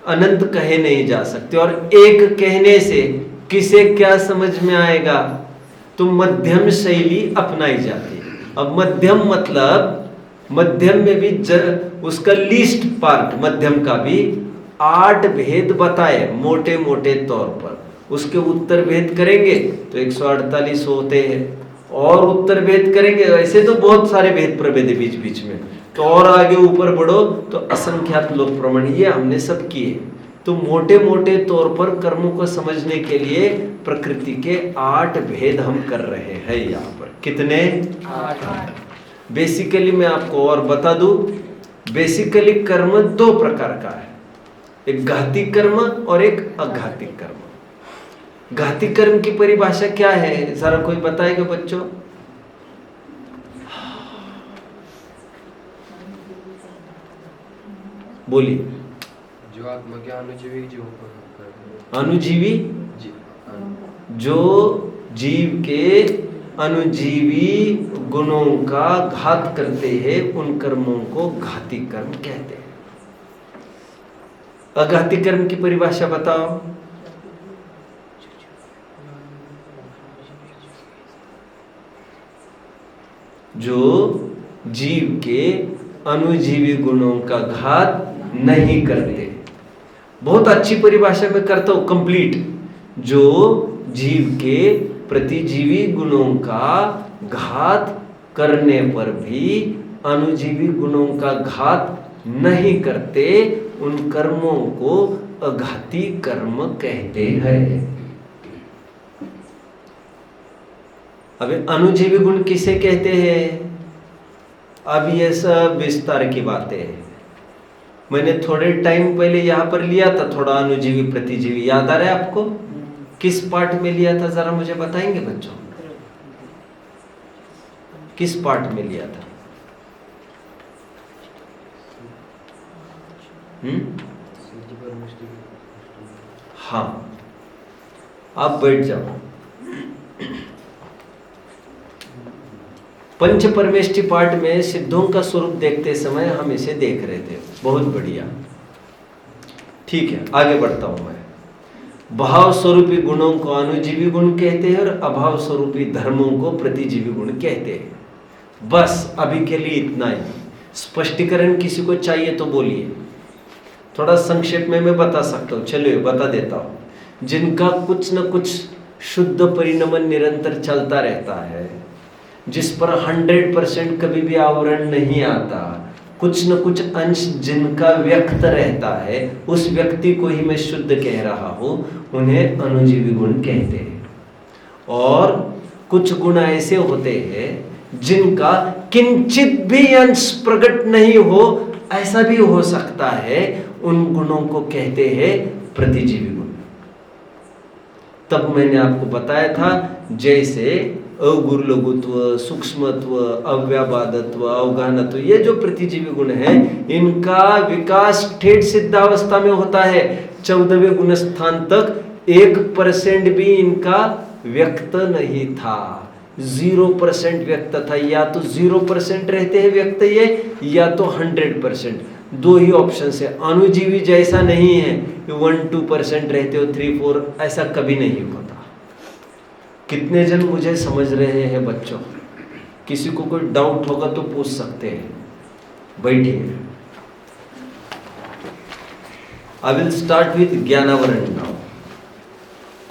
अनंत कहे नहीं जा सकते। और एक कहने से किसे क्या समझ में आएगा? तो मध्यम शैली अपनाई जाती है। अब मध्यम मतलब मध्यम में भी उसका लीस्ट पार्ट मध्यम का भी 8 भेद बताए मोटे मोटे तौर पर। उसके उत्तर भेद करेंगे तो 148 होते हैं, और उत्तर भेद करेंगे, ऐसे तो बहुत सारे भेद प्रभेद है बीच बीच में, तो और आगे ऊपर बढ़ो तो असंख्यात लोक प्रमाण, ये हमने सब किए। तो मोटे मोटे तौर पर कर्मों को समझने के लिए प्रकृति के 8 भेद हम कर रहे हैं यहाँ पर। कितने? 8। बेसिकली मैं आपको और बता दूं, बेसिकली कर्म 2 प्रकार का है, एक घाती कर्म और एक अघाती कर्म। घाती कर्म की परिभाषा क्या है, जरा कोई बताएगा बच्चों? बोलिए। जो आत्मा के अनुजीवी जीवों को करते अनुजीवी, जी जो जीव के अनुजीवी गुणों का घात करते हैं, उन कर्मों को घाती कर्म कहते हैं। अघाती कर्म की परिभाषा बताओ। जो जीव के अनुजीवी गुणों का घात नहीं करते। बहुत अच्छी परिभाषा में करता हूं, कंप्लीट। जो जीव के प्रतिजीवी गुणों का घात करने पर भी अनुजीवी गुणों का घात नहीं करते, उन कर्मों को अघाती कर्म कहते हैं। अब अनुजीवी गुण किसे कहते हैं? अब ये सब विस्तार की बातें हैं। मैंने थोड़े टाइम पहले यहां पर लिया था थोड़ा अनुजीवी प्रतिजीवी, याद आ रहा है आपको? किस पार्ट में लिया था, जरा मुझे बताएंगे बच्चों? किस पार्ट में लिया था? हाँ, आप बैठ जाओ। पंच परमेष्टि पाठ में सिद्धों का स्वरूप देखते समय हम इसे देख रहे थे। बहुत बढ़िया, ठीक है, आगे बढ़ता हूं मैं। भाव स्वरूपी गुणों को अनुजीवी गुण कहते हैं और अभाव स्वरूपी धर्मों को प्रतिजीवी गुण कहते हैं। बस अभी के लिए इतना ही। स्पष्टीकरण किसी को चाहिए तो बोलिए। थोड़ा संक्षेप में मैं बता सकता हूं, चलिए बता देता हूं। जिनका कुछ न कुछ शुद्ध परिणमन निरंतर चलता रहता है, जिस पर 100% कभी भी आवरण नहीं आता, कुछ न कुछ अंश जिनका व्यक्त रहता है, उस व्यक्ति को ही मैं शुद्ध कह रहा हूं, उन्हें अनुजीवी गुण कहते हैं। और कुछ गुण ऐसे होते हैं जिनका किंचित भी अंश प्रकट नहीं हो, ऐसा भी हो सकता है, उन गुणों को कहते हैं प्रतिजीवी गुण। तब मैंने आपको बताया था, जैसे अगुर लघुत्व, सूक्ष्मत्व, अव्याबादत्व, अवगाहनत्व, ये जो प्रतिजीवी गुण हैं, इनका विकास ठेठ सिद्धावस्था में होता है। 14वें गुण स्थान तक 1% भी इनका व्यक्त नहीं था, 0% व्यक्त था। या तो 0% रहते हैं व्यक्त ये, या तो 100%। दो ही ऑप्शन है। अनुजीवी जैसा नहीं है 1-2% रहते हो, 3-4, ऐसा कभी नहीं होता। कितने जन मुझे समझ रहे हैं बच्चों? किसी को कोई डाउट होगा तो पूछ सकते हैं, बैठिए। I will start with Gyanavaran now.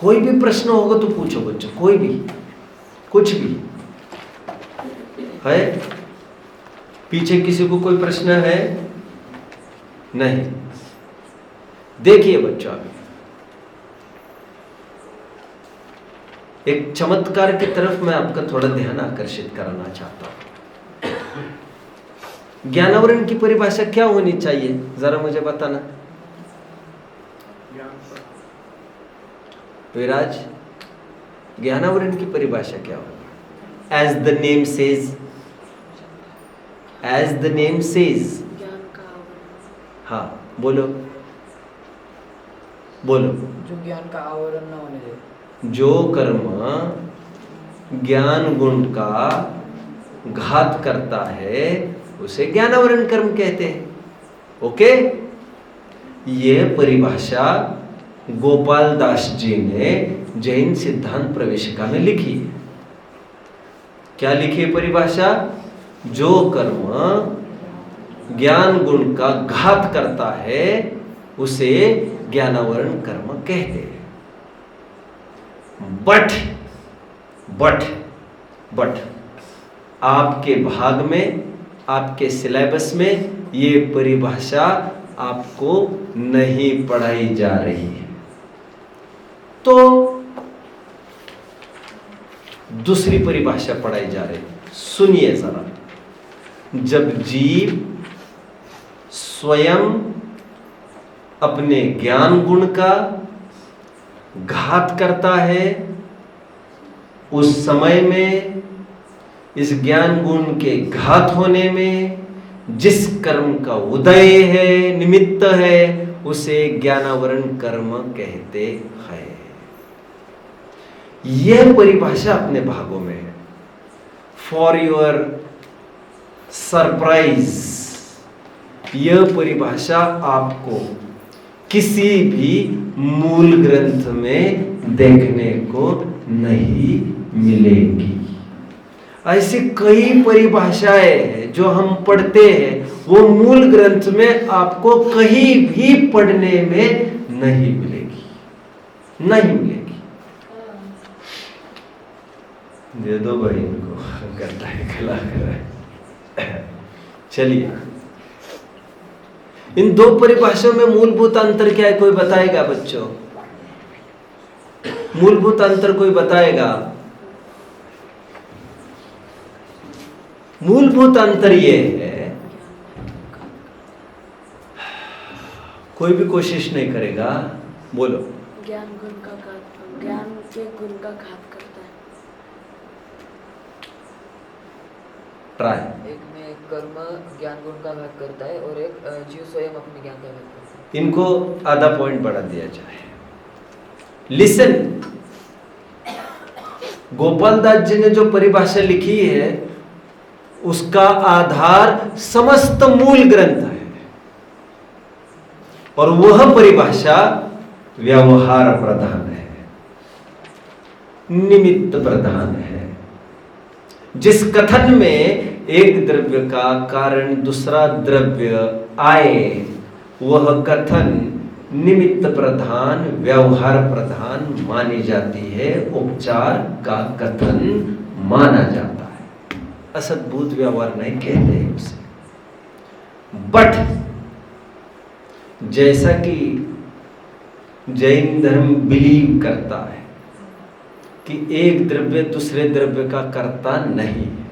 कोई भी प्रश्न होगा तो पूछो बच्चों, कोई भी, कुछ भी है। पीछे किसी को कोई प्रश्न है? नहीं। देखिए बच्चों, अभी एक चमत्कार की तरफ मैं आपका थोड़ा ध्यान आकर्षित कराना चाहता हूं। ज्ञानावरण की परिभाषा क्या होनी चाहिए, जरा मुझे बताना। विराज, ज्ञानावरण की परिभाषा क्या होगी? As the name says, as the name says. ज्ञान का आवरण। हाँ बोलो, बोलो। जो ज्ञान का आवरण न होने दे। जो कर्म ज्ञान गुण का घात करता है, उसे ज्ञानावरण कर्म कहते हैं। ओके, ये परिभाषा गोपाल दास जी ने जैन सिद्धांत प्रवेशिका में लिखी। क्या लिखी है परिभाषा? जो कर्म ज्ञान गुण का घात करता है, उसे ज्ञानावरण कर्म कहते हैं। बट आपके भाग में, आपके सिलेबस में ये परिभाषा आपको नहीं पढ़ाई जा रही है। तो दूसरी परिभाषा पढ़ाई जा रही है। सुनिए जरा। जब जीव स्वयं अपने ज्ञान गुण का घात करता है, उस समय में इस ज्ञान गुण के घात होने में जिस कर्म का उदय है, निमित्त है, उसे ज्ञानावरण कर्म कहते हैं। यह परिभाषा अपने भागों में है। फॉर योर सरप्राइज, यह परिभाषा आपको किसी भी मूल ग्रंथ में देखने को नहीं मिलेगी। ऐसी कई परिभाषाएं हैं जो हम पढ़ते हैं, वो मूल ग्रंथ में आपको कहीं भी पढ़ने में नहीं मिलेगी, नहीं मिलेगी। दे दो भाई इनको, करता है खिला कर है। चलिए, इन दो परिभाषाओं में मूलभूत अंतर क्या है, कोई बताएगा बच्चों? मूलभूत अंतर कोई बताएगा? मूलभूत अंतर यह है, कोई भी कोशिश नहीं करेगा, बोलो। ज्ञान गुण का घात, ज्ञान के गुण का घात करता है। ट्राई। एक में कर्म ज्ञान गुण का घात करता है और एक जीव स्वयं अपने ज्ञान का घात करता है। इनको आधा पॉइंट बढ़ा दिया जाए। लिसन, गोपाल दास जी ने जो परिभाषा लिखी है उसका आधार समस्त मूल ग्रंथ है, और वह परिभाषा व्यवहार प्रधान है, निमित्त प्रधान है। जिस कथन में एक द्रव्य का कारण दूसरा द्रव्य आए, वह कथन निमित्त प्रधान, व्यवहार प्रधान मानी जाती है, उपचार का कथन माना जाता है। असद्भुत व्यवहार नहीं कहते हैं उसे। बट जैसा कि जैन धर्म बिलीव करता है कि एक द्रव्य दूसरे द्रव्य का कर्ता नहीं है,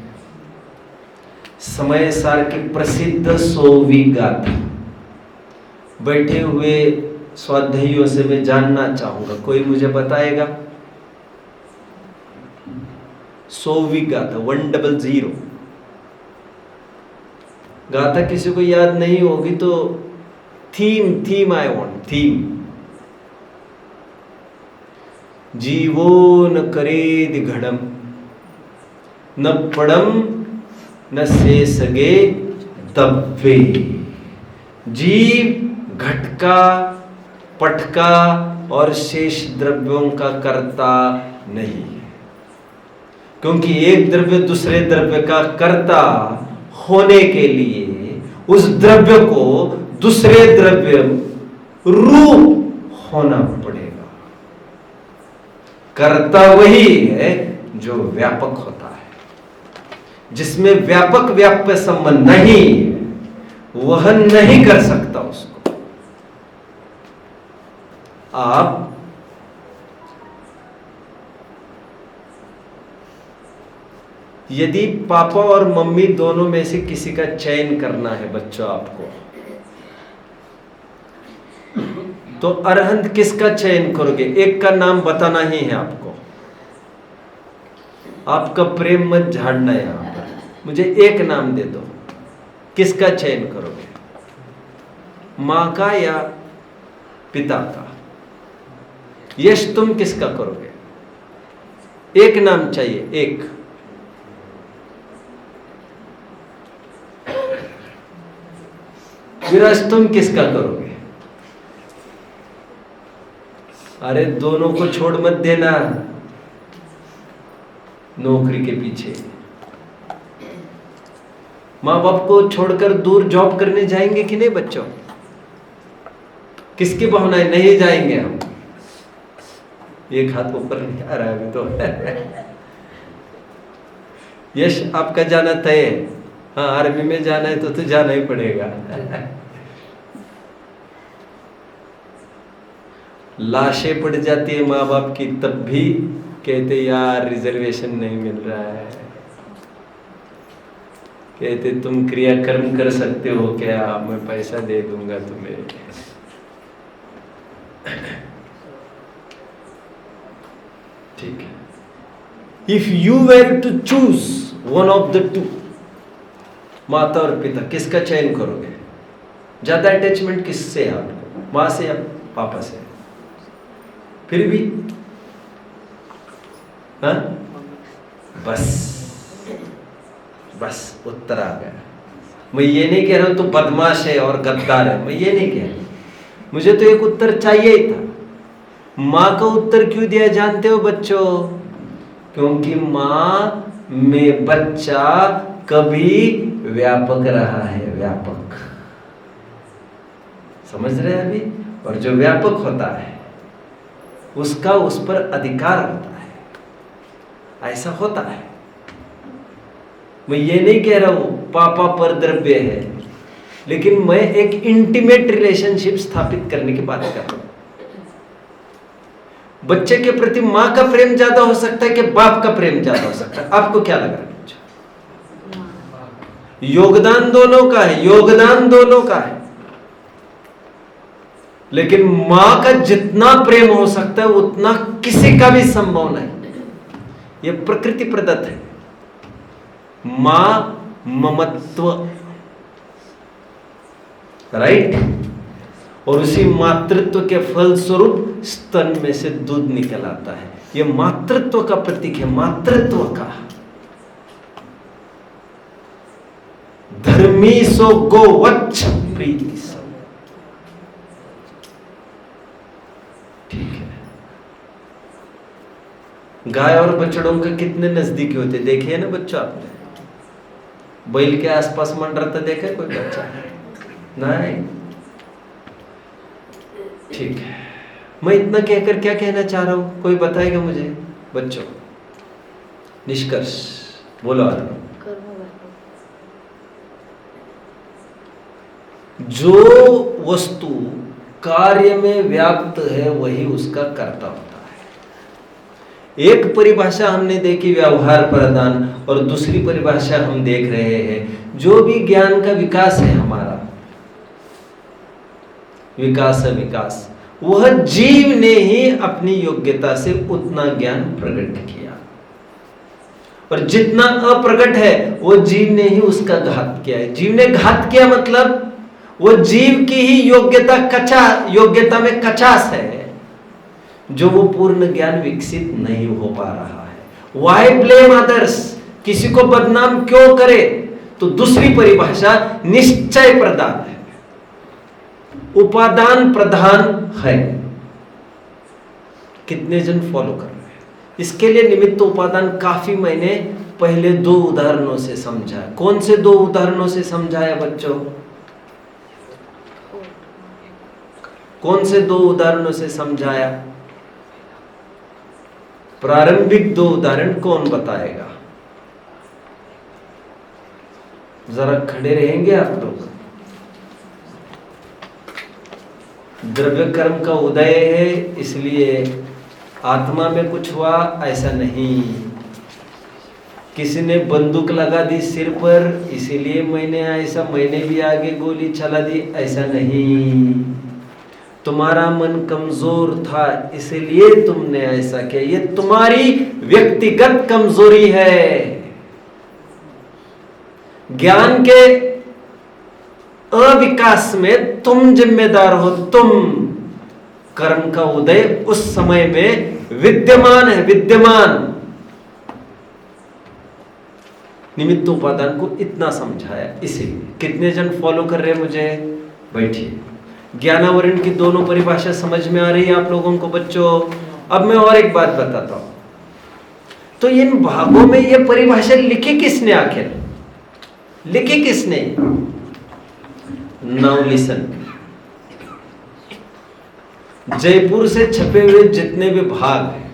समय सार की प्रसिद्ध 100वीं गाथा बैठे हुए स्वाध्यायियों से मैं जानना चाहूंगा, कोई मुझे बताएगा? 100वीं गाथा 100 गाथा किसी को याद नहीं होगी तो थीम आई वांट थीम। जीवो न करेद घड़म, न पड़म न से सगे दब्बे। जीव घटका, पटका और शेष द्रव्यों का कर्ता नहीं है, क्योंकि एक द्रव्य दूसरे द्रव्य का कर्ता होने के लिए उस द्रव्य को दूसरे द्रव्य रूप होना पड़ेगा। कर्ता वही है जो व्यापक होता है। जिसमें व्यापक व्याप्य संबंध नहीं है, वह नहीं कर सकता उसको। आप यदि पापा और मम्मी दोनों में से किसी का चयन करना है बच्चों आपको, तो अरहंत किसका चयन करोगे? एक का नाम बताना ही है आपको। आपका प्रेम मत झाड़ना है यहां पर, मुझे एक नाम दे दो, किसका चयन करोगे? मां का या पिता का? यश तुम किसका करोगे? एक नाम चाहिए, एक। विराज तुम किसका करोगे? अरे दोनों को छोड़ मत देना नौकरी के पीछे। माँ बाप को छोड़कर दूर जॉब करने जाएंगे कि नहीं बच्चों? किसकी भावनाएं? नहीं जाएंगे हम। एक हाथ ऊपर नहीं आ रहा है अभी तो। यश आपका जाना तय है? हाँ, आर्मी में जाना है तो जाना ही पड़ेगा। लाशें पड़ जाती है माँ बाप की, तब भी कहते यार रिजर्वेशन नहीं मिल रहा है। कहते तुम क्रियाकर्म कर सकते हो क्या? मैं पैसा दे दूंगा तुम्हें। ठीक है। If you were to choose one of the two, माता और पिता, किसका चयन करोगे? ज्यादा अटैचमेंट किससे है आपको, माँ से या पापा से? फिर भी हाँ, बस उत्तर आ गया। मैं ये नहीं कह रहा हूं तो बदमाश है और गद्दार है, मैं ये नहीं कह रहा, मुझे तो एक उत्तर चाहिए ही था। माँ का उत्तर क्यों दिया जानते हो बच्चों? क्योंकि माँ में बच्चा कभी व्यापक रहा है, व्यापक, समझ रहे हैं अभी? और जो व्यापक होता है उसका उस पर अधिकार होता है, ऐसा होता है। मैं ये नहीं कह रहा हूं पापा पर द्रव्य है, लेकिन मैं एक इंटीमेट रिलेशनशिप स्थापित करने की बात कर रहा हूं। बच्चे के प्रति मां का प्रेम ज्यादा हो सकता है कि बाप का प्रेम ज्यादा हो सकता है? आपको क्या लग रहा है? योगदान दोनों का है, योगदान दोनों का है, लेकिन मां का जितना प्रेम हो सकता है उतना किसी का भी संभव नहीं। यह प्रकृति प्रदत्त है। मां ममत्व, राइट? और उसी मातृत्व के फलस्वरूप स्तन में से दूध निकल आता है। यह मातृत्व का प्रतीक है, मातृत्व का। धर्मी सो गोवच्छ प्रीति सो, ठीक है। गाय और बछड़ों के कितने नजदीकी होते देखिए ना बच्चों आपने? बैल के आसपास मंडराता देखा कोई बच्चा? नहीं। ठीक है, मैं इतना कहकर क्या कहना चाह रहा हूं, कोई बताएगा मुझे बच्चों? निष्कर्ष बोलो आदमी। जो वस्तु कार्य में व्याप्त है वही उसका कर्ता होता है। एक परिभाषा हमने देखी व्यवहार प्रदान, और दूसरी परिभाषा हम देख रहे हैं जो भी ज्ञान का विकास है, हमारा विकास, वह जीव ने ही अपनी योग्यता से उतना ज्ञान प्रकट किया, और जितना अप्रकट है वो जीव ने ही उसका घात किया है। जीव ने घात किया मतलब वो जीव की ही योग्यता में कचास है, जो वो पूर्ण ज्ञान विकसित नहीं हो पा रहा है। वाई ब्लेम अदर्स, किसी को बदनाम क्यों करे? तो दूसरी परिभाषा निश्चय प्रदान है, उपादान प्रधान है। कितने जन फॉलो कर रहे हैं? इसके लिए निमित्त उपादान काफी मैंने पहले 2 उदाहरणों से समझाया। कौन से 2 उदाहरणों से समझाया बच्चों? कौन से 2 उदाहरणों से समझाया? प्रारंभिक 2 उदाहरण कौन बताएगा? जरा खड़े रहेंगे आप लोग। द्रव्य कर्म का उदय है, इसलिए आत्मा में कुछ हुआ ऐसा नहीं। किसी ने बंदूक लगा दी सिर पर, इसीलिए मैंने भी आगे गोली चला दी, ऐसा नहीं। तुम्हारा मन कमजोर था इसलिए तुमने ऐसा किया, ये तुम्हारी व्यक्तिगत कमजोरी है। ज्ञान के अविकास में तुम जिम्मेदार हो। तुम कर्म का उदय उस समय में विद्यमान है, विद्यमान। निमित्त उपादान को इतना समझाया। इसीलिए कितने जन फॉलो कर रहे हैं मुझे? बैठिए। ज्ञानावरण की दोनों परिभाषा समझ में आ रही है आप लोगों को बच्चों? अब मैं और एक बात बताता हूं। तो इन भागों में यह परिभाषा लिखी किसने? आखिर लिखी किसने? Now listen. जयपुर से छपे हुए जितने भी भाग हैं,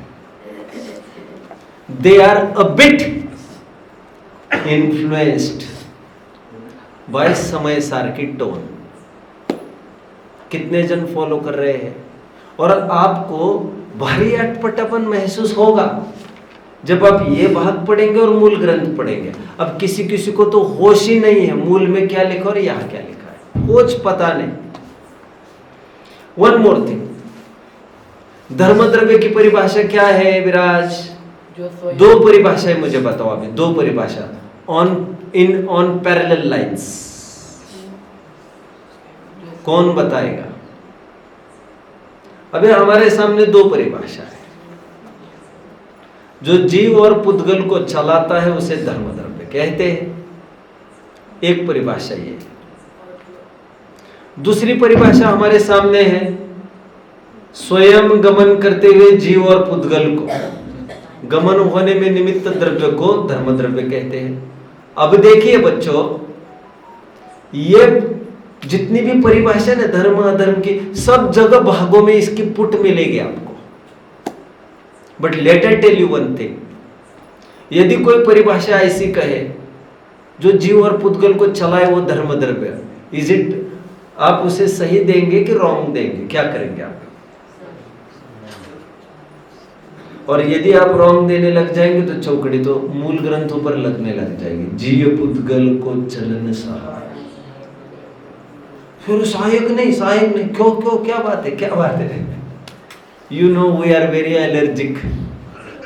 they are a bit influenced by समय सार की टोन। कितने जन फॉलो कर रहे हैं? और आपको भारी अटपटापन महसूस होगा जब आप ये भाग पढ़ेंगे और मूल ग्रंथ पढ़ेंगे। अब किसी किसी को तो होश ही नहीं है मूल में क्या लिखा और यहां क्या लिखा है, कुछ पता नहीं। वन मोर थिंग, धर्म द्रव्य की परिभाषा क्या है विराज? 2 परिभाषाएं मुझे बताओ अभी, 2 परिभाषा। On parallel lines? कौन बताएगा? अभी हमारे सामने दो परिभाषा है। जो जीव और पुद्गल को चलाता है उसे धर्म द्रव्य कहते हैं, एक परिभाषा ये। दूसरी परिभाषा हमारे सामने है, स्वयं गमन करते हुए जीव और पुद्गल को गमन होने में निमित्त द्रव्य को धर्म द्रव्य कहते हैं। अब देखिए बच्चों, ये जितनी भी परिभाषा है धर्म अधर्म की, सब जगह भागों में इसकी पुट मिलेगी आपको। But let I tell you one thing, यदि कोई परिभाषा ऐसी कहे जो जीव और पुद्गल को चलाए वो धर्म द्रव्य, इज इट, आप उसे सही देंगे कि रॉन्ग देंगे? क्या करेंगे आप? और यदि आप रॉन्ग देने लग जाएंगे तो चौकड़ी तो मूल ग्रंथों पर लगने लग जाएगी। जीव पुद्गल को चलन सहाय, फिर सहायक नहीं, सहायक नहीं, क्यों क्यों, क्या बात है, क्या बात है? You know we are very allergic,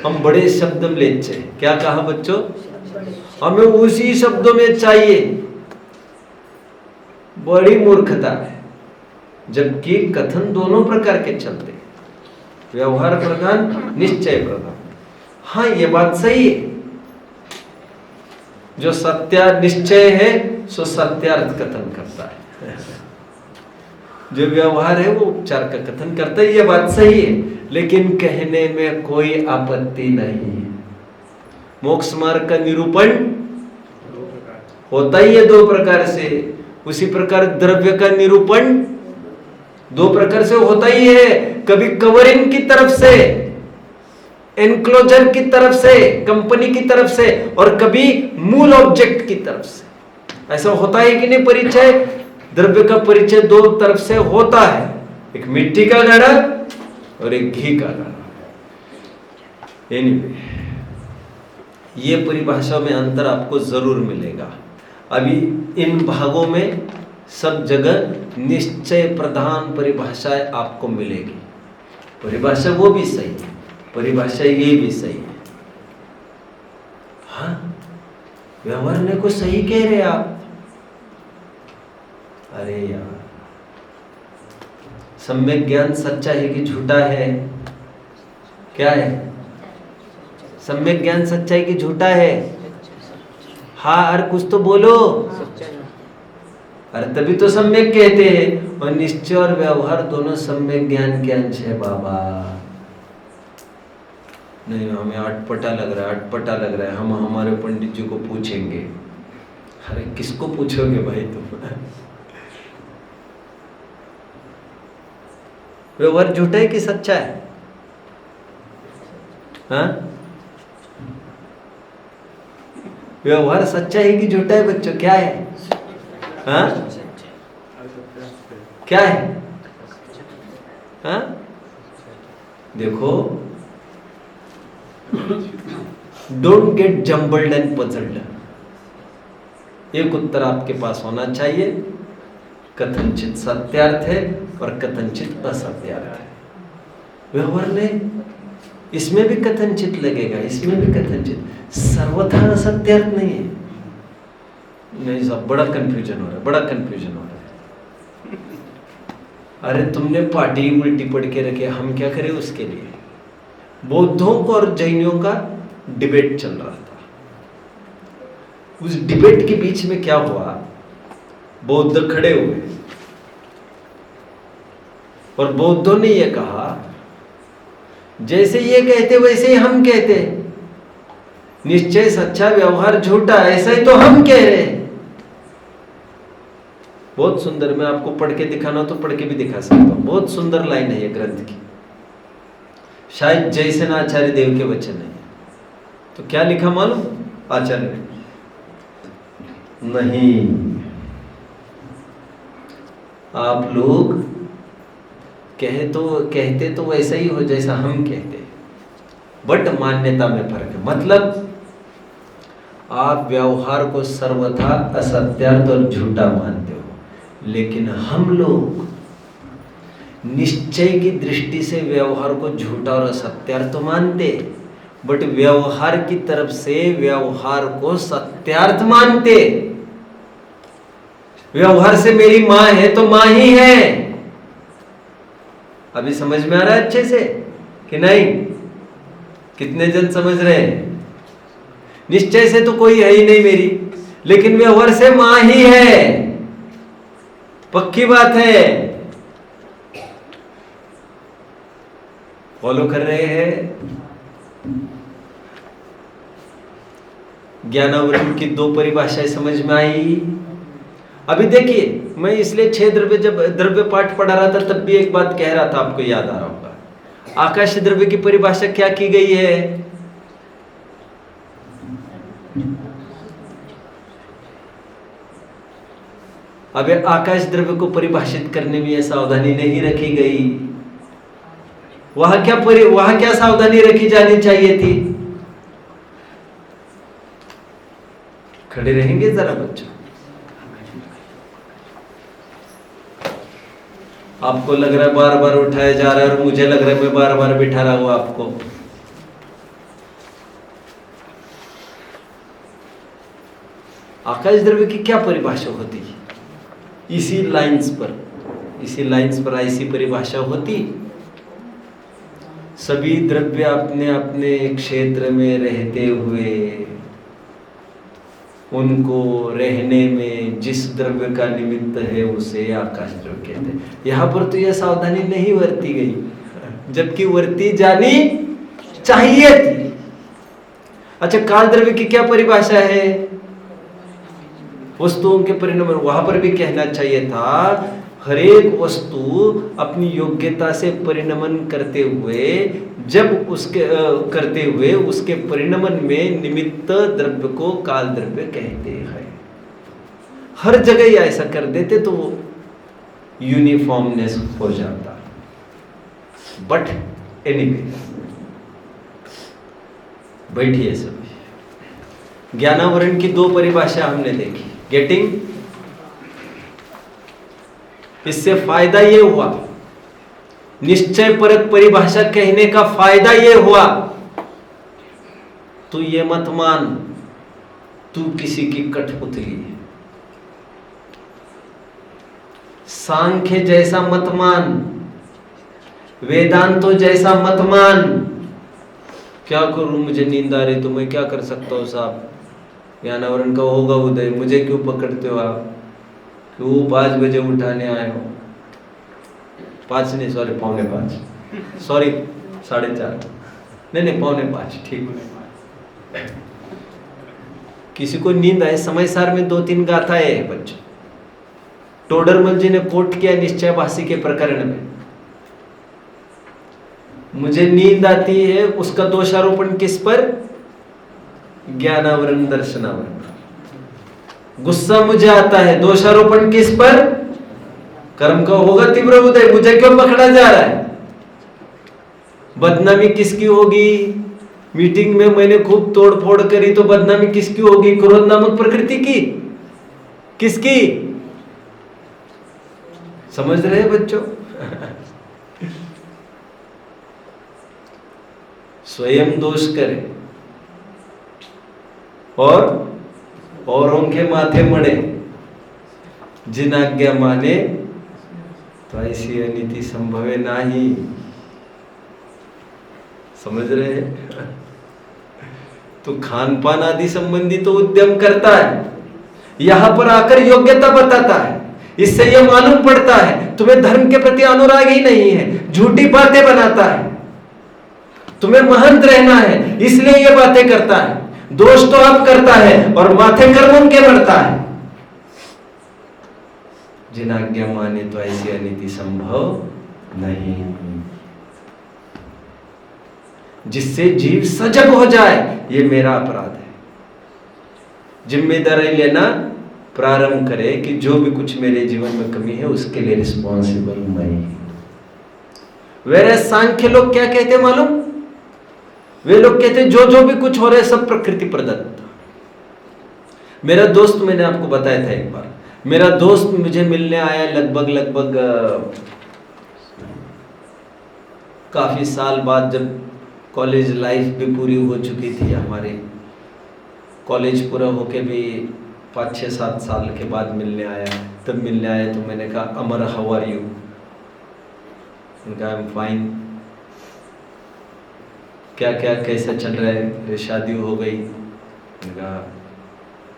हम बड़े शब्द लेते हैं। क्या कहा बच्चों? हमें उसी शब्दों में चाहिए, बड़ी मूर्खता है। जबकि कथन दोनों प्रकार के चलते, व्यवहार प्रधान, निश्चय प्रधान। हाँ, ये बात सही है, जो सत्या निश्चय है सो सत्यार्थ कथन करता है, जो व्यवहार है वो उपचार का कथन करता है, ये बात सही है। लेकिन कहने में कोई आपत्ति नहीं है। मोक्ष मार्ग का निरूपण होता ही है दो प्रकार से, उसी प्रकार द्रव्य का निरूपण दो प्रकार से होता ही है। कभी कवरिंग की तरफ से, एनक्लोजर की तरफ से, कंपनी की तरफ से, और कभी मूल ऑब्जेक्ट की तरफ से। ऐसा होता है कि नहीं? परिचय, द्रव्य का परिचय दो तरफ से होता है, एक मिट्टी का घड़ा और एक घी का घड़ा। एनीवे, ये परिभाषा में अंतर आपको जरूर मिलेगा। अभी इन भागों में सब जगह निश्चय प्रधान परिभाषाएं आपको मिलेगी। परिभाषा वो भी सही है, परिभाषा ये भी सही है। हाँ, व्यवहार ने को सही कह रहे आप। अरे यार, सम्यक ज्ञान सच्चा है कि झूठा है? क्या है? सम्यक ज्ञान सच्चा है कि झूठा है? हाँ, अरे कुछ तो बोलो। अरे तभी तो सम्यक कहते हैं। और निश्चय और व्यवहार दोनों सम्यक ज्ञान के अंश है बाबा। नहीं, हमें अटपटा लग रहा है, अटपटा लग रहा है, हम हमारे पंडित जी को पूछेंगे। अरे किसको पूछोगे भाई तुम? व्यवहार झूठा है कि सच्चा है? हाँ, व्यवहार सच्चा है कि झूठा है बच्चों? क्या है? हाँ, क्या है? हाँ, देखो, don't get jumbled and puzzled. एक उत्तर आपके पास होना चाहिए, कथनचित सत्यार्थ है और कथनचित असत्यार्थ है। व्यवहार में इसमें भी कथनचित लगेगा, इसमें भी कथनचित, सर्वथा असत्यार्थ नहीं है। नहीं साहब, बड़ा कंफ्यूजन हो रहा है, बड़ा कंफ्यूजन हो रहा है। अरे तुमने पार्टी उल्टी पढ़ के रखे, हम क्या करें उसके लिए? बौद्धों को और जैनियों का डिबेट चल रहा था। उस डिबेट के बीच में क्या हुआ, बौद्ध खड़े हुए और बौद्धों ने यह कहा, जैसे ये कहते वैसे ही हम कहते, निश्चय सच्चा, व्यवहार झूठा, ऐसा ही तो हम कह रहे हैं। बहुत सुंदर, मैं आपको पढ़ के दिखाना तो पढ़ के भी दिखा सकता हूं। बहुत सुंदर लाइन है ये ग्रंथ की, शायद जयसेन आचार्य देव के वचन है। तो क्या लिखा मालूम आचार्य ने? नहीं, आप लोग कहते तो वैसा ही हो जैसा हम कहते, बट मान्यता में फर्क है। मतलब आप व्यवहार को सर्वथा असत्यार्थ और झूठा मानते हो, लेकिन हम लोग निश्चय की दृष्टि से व्यवहार को झूठा और असत्यार्थ मानते, बट व्यवहार की तरफ से व्यवहार को सत्यार्थ मानते। व्यवहार से मेरी मां है तो मां ही है। अभी समझ में आ रहा है अच्छे से कि नहीं? कितने जन समझ रहे हैं? निश्चय से तो कोई है ही नहीं मेरी, लेकिन व्यवहार से मां ही है, पक्की बात है। फॉलो कर रहे हैं? ज्ञानावरण की दो परिभाषाएं समझ में आई। अभी देखिए, मैं इसलिए 6 द्रव्य, जब द्रव्य पाठ पढ़ा रहा था तब भी एक बात कह रहा था, आपको याद आ रहा होगा। आकाश द्रव्य की परिभाषा क्या की गई है? अब आकाश द्रव्य को परिभाषित करने में यह सावधानी नहीं रखी गई। वहां क्या सावधानी रखी जानी चाहिए थी? खड़े रहेंगे जरा बच्चों? आपको लग रहा है बार बार उठाया जा रहा है, और मुझे लग रहा है मैं बार बार बिठा रहा हूं आपको। आकाश द्रव्य की क्या परिभाषा होती है? इसी लाइंस पर ऐसी परिभाषा होती। सभी द्रव्य अपने अपने क्षेत्र में रहते हुए उनको रहने में जिस द्रव्य का निमित्त है उसे आकाश द्रव्य कहते हैं। यहां पर तो यह सावधानी नहीं बरती गई, जबकि बरती जानी चाहिए थी। अच्छा, काल द्रव्य की क्या परिभाषा है? वस्तुओं के परिणाम। वहां पर भी कहना चाहिए था, हर एक वस्तु अपनी योग्यता से परिणमन करते हुए, जब उसके परिणमन में निमित्त द्रव्य को काल द्रव्य कहते हैं। हर जगह ऐसा कर देते तो यूनिफॉर्मनेस हो जाता। बट एनीवे, बैठिए सभी। ज्ञानावरण की दो परिभाषा हमने देखी। गेटिंग? इससे फायदा ये हुआ, निश्चय परक परिभाषा कहने का फायदा ये हुआ, तू ये मत मान तू किसी की कठपुतली है। सांख्य जैसा मत मान, वेदांतो जैसा मत मान। क्या करूं, मुझे नींद आ रही तो मैं क्या कर सकता हूं साहब? ज्ञानावरण का होगा उदय, मुझे क्यों पकड़ते हो आप? क्यों 5 बजे उठाने आए हो? 5 नहीं, सॉरी 4:45, सॉरी 4:30, नहीं 4:45, ठीक है। किसी को नींद आए, समय सार में 2-3 गाथाएं है बच्चों। टोडरमल जी ने कोट किया निश्चयवासी के प्रकरण में, मुझे नींद आती है, उसका दोषारोपण किस पर? ज्ञानावरण दर्शनावरण। गुस्सा मुझे आता है, दोषारोपण किस पर? कर्म का होगा तीव्र उदय, मुझे क्यों पकड़ा जा रहा है? बदनामी किसकी होगी? मीटिंग में मैंने खूब तोड़फोड़ करी तो बदनामी किसकी होगी? क्रोध नामक प्रकृति की। किसकी? समझ रहे हैं बच्चों? स्वयं दोष करे और औरों के माथे मड़े, जिन आज्ञा माने तो ऐसी अनीति संभवे नहीं। समझ रहे हैं? तो खान पान आदि संबंधी तो उद्यम करता है, यहां पर आकर योग्यता बताता है। इससे यह मालूम पड़ता है तुम्हें धर्म के प्रति अनुराग ही नहीं है, झूठी बातें बनाता है। तुम्हें महंत रहना है इसलिए यह बातें करता है। दोष तो आप करता है और माथे कर्मों के बढ़ता है। जिन आज्ञा माने तो ऐसी अनीति संभव नहीं, जिससे जीव सजग हो जाए, ये मेरा अपराध है। जिम्मेदारी लेना प्रारंभ करे कि जो भी कुछ मेरे जीवन में कमी है उसके लिए रिस्पॉन्सिबल मैं ही। वेरे सांख्य लोग क्या कहते मालूम? वे लोग कहते जो जो भी कुछ हो रहा है सब प्रकृति प्रदत्त। मेरा दोस्त, मैंने आपको बताया था एक बार, मेरा दोस्त मुझे मिलने आया लगभग काफी साल बाद, जब कॉलेज लाइफ भी पूरी हो चुकी थी हमारी। कॉलेज पूरा होके भी 5-6-7 साल के बाद मिलने आया। तब मिलने आया तो मैंने कहा अमर हाउ आर यू? उनका आई एम फाइन। क्या क्या कैसा चल रहा है? शादी हो गई? उनका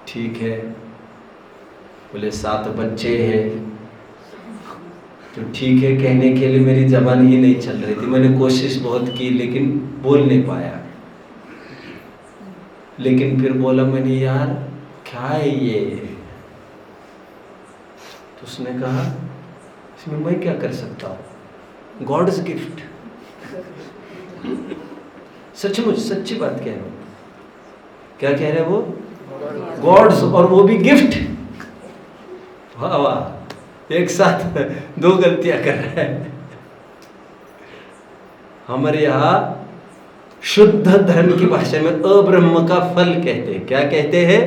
ठीक है। बोले 7 बच्चे हैं। तो ठीक है कहने के लिए मेरी जबान ही नहीं चल रही थी। मैंने कोशिश बहुत की लेकिन बोल नहीं पाया। लेकिन फिर बोला मैंने, यार क्या है ये? तो उसने कहा इसमें मैं क्या कर सकता हूँ, गॉड्स गिफ्ट। सचमुच सच्ची बात कह रहे हो। क्या कह रहे वो? गॉड्स, और वो भी गिफ्ट। वाह वाह, एक साथ 2 गलतियां कर रहे हैं। हमारे यहाँ शुद्ध धर्म की भाषा में अब्रह्म का फल कहते हैं। क्या कहते हैं?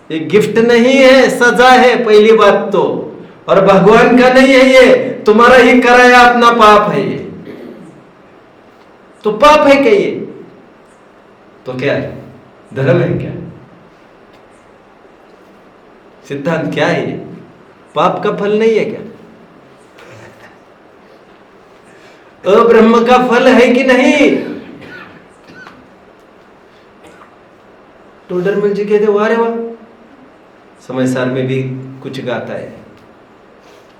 ये गिफ्ट नहीं है, सजा है पहली बात तो। और भगवान का नहीं है, ये तुम्हारा ही कराया अपना पाप है। ये तो पाप है क्या? ये तो क्या है? धर्म है क्या? सिद्धांत क्या है? ये पाप का फल नहीं है क्या? अब्रह्म का फल है कि नहीं? टोडरमल जी कहते वाह रे वाह, समय सार में भी कुछ गाता है।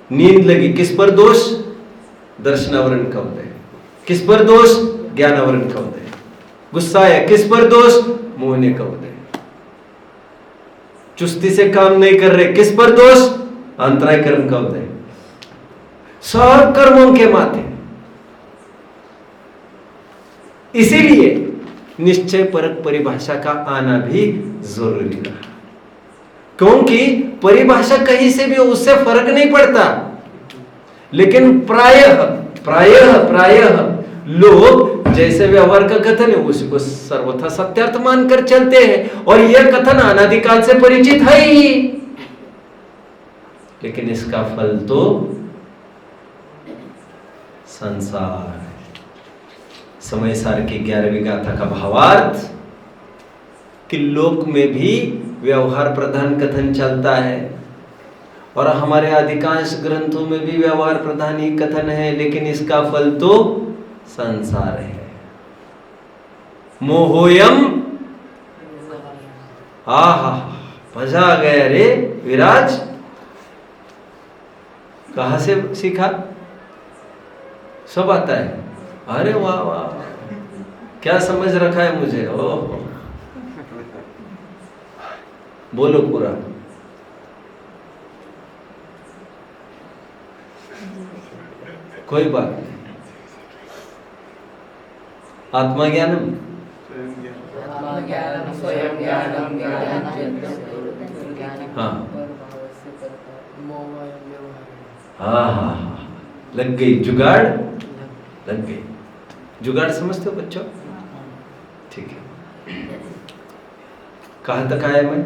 नींद लगी, किस पर दोष? दर्शनावरण का उदय। किस पर दोष? ज्ञानावरण का उदय। गुस्सा है, किस पर दोष? मोहने का उदय। चुस्ती से काम नहीं कर रहे, किस पर दोष? अंतराय कर्म का उदय। सब कर्मों के माथे। इसीलिए निश्चय परक परिभाषा का आना भी जरूरी रहा, क्योंकि परिभाषा कहीं से भी उससे फर्क नहीं पड़ता। लेकिन प्रायः लोग जैसे व्यवहार का कथन है उसी को सर्वथा सत्यार्थ मानकर चलते हैं, और यह कथन अनादिकाल से परिचित है ही। लेकिन इसका फल तो संसार। समय सार की 11वीं गाथा का भावार्थ कि लोक में भी व्यवहार प्रधान कथन चलता है, और हमारे अधिकांश ग्रंथों में भी व्यवहार प्रधान ही कथन है, लेकिन इसका फल तो संसार है। मोहोयम, आहा मजा आ गया रे विराज। कहां से सीखा? सब आता है। अरे वाह वाह, क्या समझ रखा है मुझे। ओह, बोलो पूरा। कोई बात नहीं। आत्मज्ञानम, हाँ हाँ हाँ, लग गई जुगाड़, लग गई जुगाड़। समझते हो बच्चों? ठीक है। कहां तक आया मैं?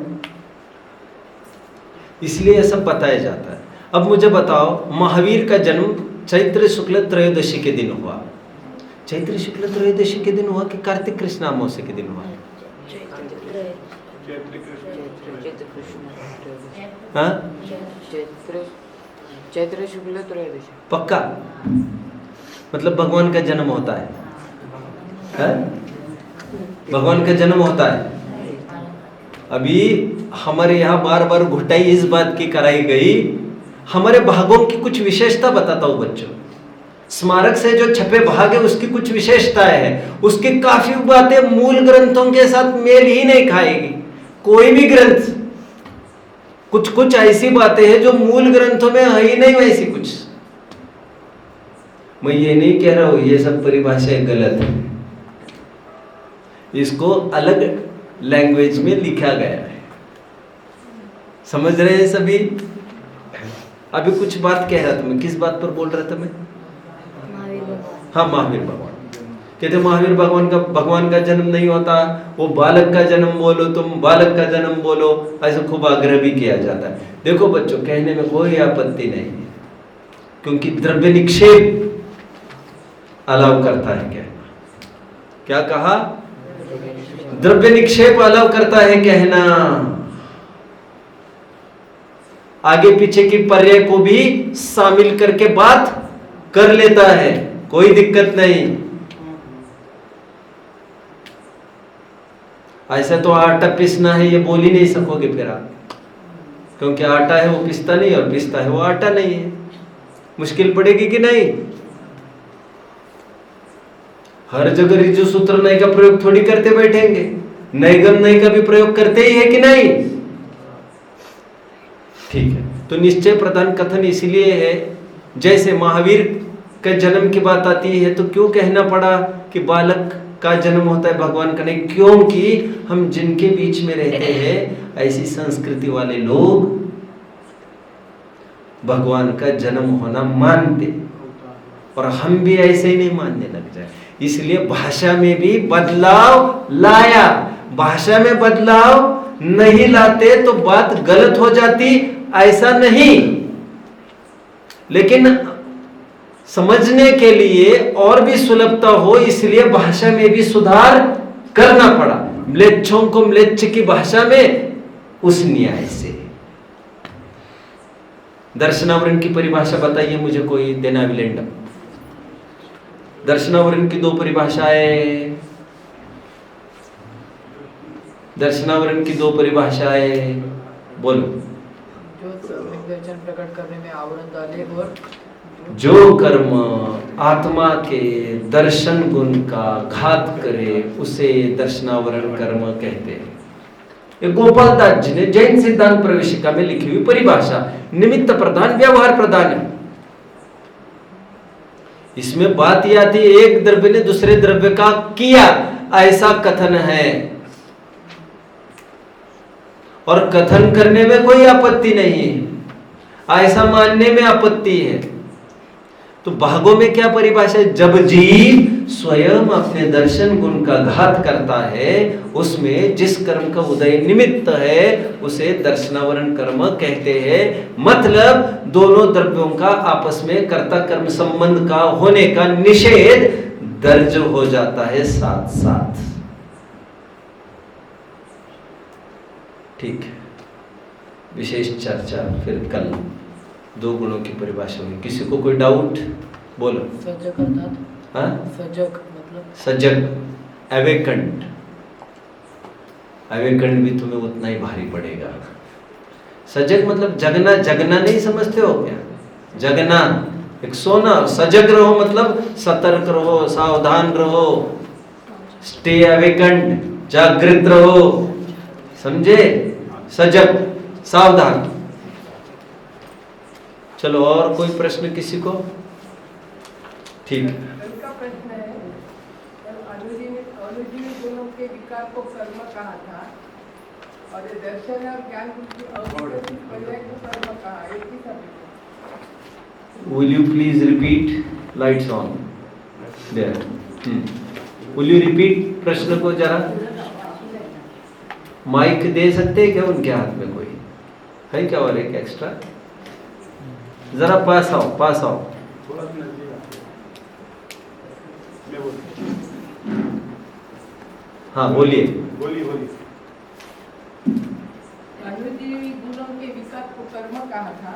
इसलिए यह सब बताया जाता है। अब मुझे बताओ, महावीर का जन्म चैत्र शुक्ल त्रयोदशी के दिन हुआ। चैत्र शुक्ल त्रयोदशी के दिन हुआ कि कार्तिक कृष्ण अमावस्या के दिन हुआ? हाँ, चैत्र शुक्ल त्रयोदशी। पक्का? मतलब भगवान का जन्म होता है, है? भगवान का जन्म होता है। अभी हमारे यहाँ बार बार घुटाई इस बात की कराई गई। हमारे भागों की कुछ विशेषता बताता हूं बच्चों। स्मारक से जो छपे भाग है उसकी कुछ विशेषताएं हैं। उसकी काफी बातें मूल ग्रंथों के साथ मेल ही नहीं खाएगी। कोई भी ग्रंथ, कुछ कुछ ऐसी बातें हैं जो मूल ग्रंथों में है ही नहीं वैसी कुछ। मैं ये नहीं कह रहा हूं ये सब परिभाषाएं गलत है, इसको अलग लैंग्वेज में लिखा गया है। समझ रहे हैं सभी? अभी कुछ बात कह रहा था मैं, किस बात पर बोल रहा था मैं? हाँ, महावीर भगवान। कहते महावीर भगवान का जन्म नहीं होता, वो बालक का जन्म बोलो, तुम बालक का जन्म बोलो, ऐसा खूब आग्रह भी किया जाता है। देखो बच्चों, कहने में कोई आपत्ति नहीं है, क्योंकि द्रव्य निक्षेप अलाउ करता है क्या? क्या कहा? द्रव्य निक्षेप अलाउ करता है कहना, आगे पीछे की पर्याय को भी शामिल करके बात कर लेता है, कोई दिक्कत नहीं। ऐसा तो आटा पीसना है ये बोल ही नहीं सकोगे फिर आप, क्योंकि आटा है वो पिसता नहीं और पिसता है वो आटा नहीं है। मुश्किल पड़ेगी कि नहीं? हर जगह ऋजु सूत्र नय का प्रयोग थोड़ी करते बैठेंगे, नैगम नय का भी प्रयोग करते ही है कि नहीं? ठीक है, तो निश्चय प्रधान कथन इसलिए है, जैसे महावीर के जन्म की बात आती है तो क्यों कहना पड़ा कि बालक का जन्म होता है भगवान का नहीं? क्योंकि हम जिनके बीच में रहते हैं ऐसी संस्कृति वाले लोग भगवान का जन्म होना मानते, और हम भी ऐसे ही नहीं मानने लग जाए। इसलिए भाषा में भी बदलाव लाया। भाषा में बदलाव नहीं लाते तो बात गलत हो जाती, ऐसा नहीं, लेकिन समझने के लिए और भी सुलभता हो इसलिए भाषा में भी सुधार करना पड़ा। म्लेच्छों को म्लेच्छ की भाषा में उस न्याय से। दर्शनावरण की परिभाषा बताइए मुझे कोई, देना विलेंडम। दर्शनावरण की दो परिभाषाएं, दर्शनावरण की दो परिभाषाएं बोलो। जो निर्देशन प्रकट करने में आवरण डाले और जो कर्म आत्मा के दर्शन गुण का घात करे उसे दर्शनावरण कर्म कहते हैं। ये गोपाल दास जी ने जैन सिद्धांत प्रवेशिका में लिखी हुई परिभाषा, निमित्त प्रधान व्यवहार प्रधान है। इसमें बात यह आती है एक द्रव्य ने दूसरे द्रव्य का किया, ऐसा कथन है, और कथन करने में कोई आपत्ति नहीं है, ऐसा मानने में आपत्ति है। तो भागों में क्या परिभाषा है? जब जीव स्वयं अपने दर्शन गुण का घात करता है, उसमें जिस कर्म का उदय निमित्त है उसे दर्शनावरण कर्म कहते हैं। मतलब दोनों द्रव्यों का आपस में कर्ता कर्म संबंध का होने का निषेध दर्ज हो जाता है साथ साथ। ठीक है, विशेष चर्चा फिर कल। दो गुणों की परिभाषा हुई। किसी को कोई डाउट? बोलो। सजग अर्थात? हाँ, सजग मतलब सजग, अवेकंड। अवेकंड भी तुम्हें उतना ही भारी पड़ेगा। सजग मतलब जगना, जगना नहीं समझते हो क्या? जगना एक सोना, सजग रहो मतलब सतर्क रहो, सावधान रहो, स्टे अवेकंड, जागृत रहो, समझे? सजग, सावधान। चलो, और कोई प्रश्न किसी को? ठीक है। का प्रश्न है, अनुजीवी गुणों के विकार को कर्म कहा था, और ये दर्शन और ज्ञान की अविकसित पर्याय को कर्म कहा, एक ही शब्द। Will you please repeat? Lights on. There. Will you repeat प्रश्न को जरा? माइक दे सकते हैं क्या उनके हाथ में? कोई है क्या और एक एक्स्ट्रा? जरा पास आओ, पास आओ। हाँ बोलिए। अनुजीवी गुणों के विकार को कर्म कहा था,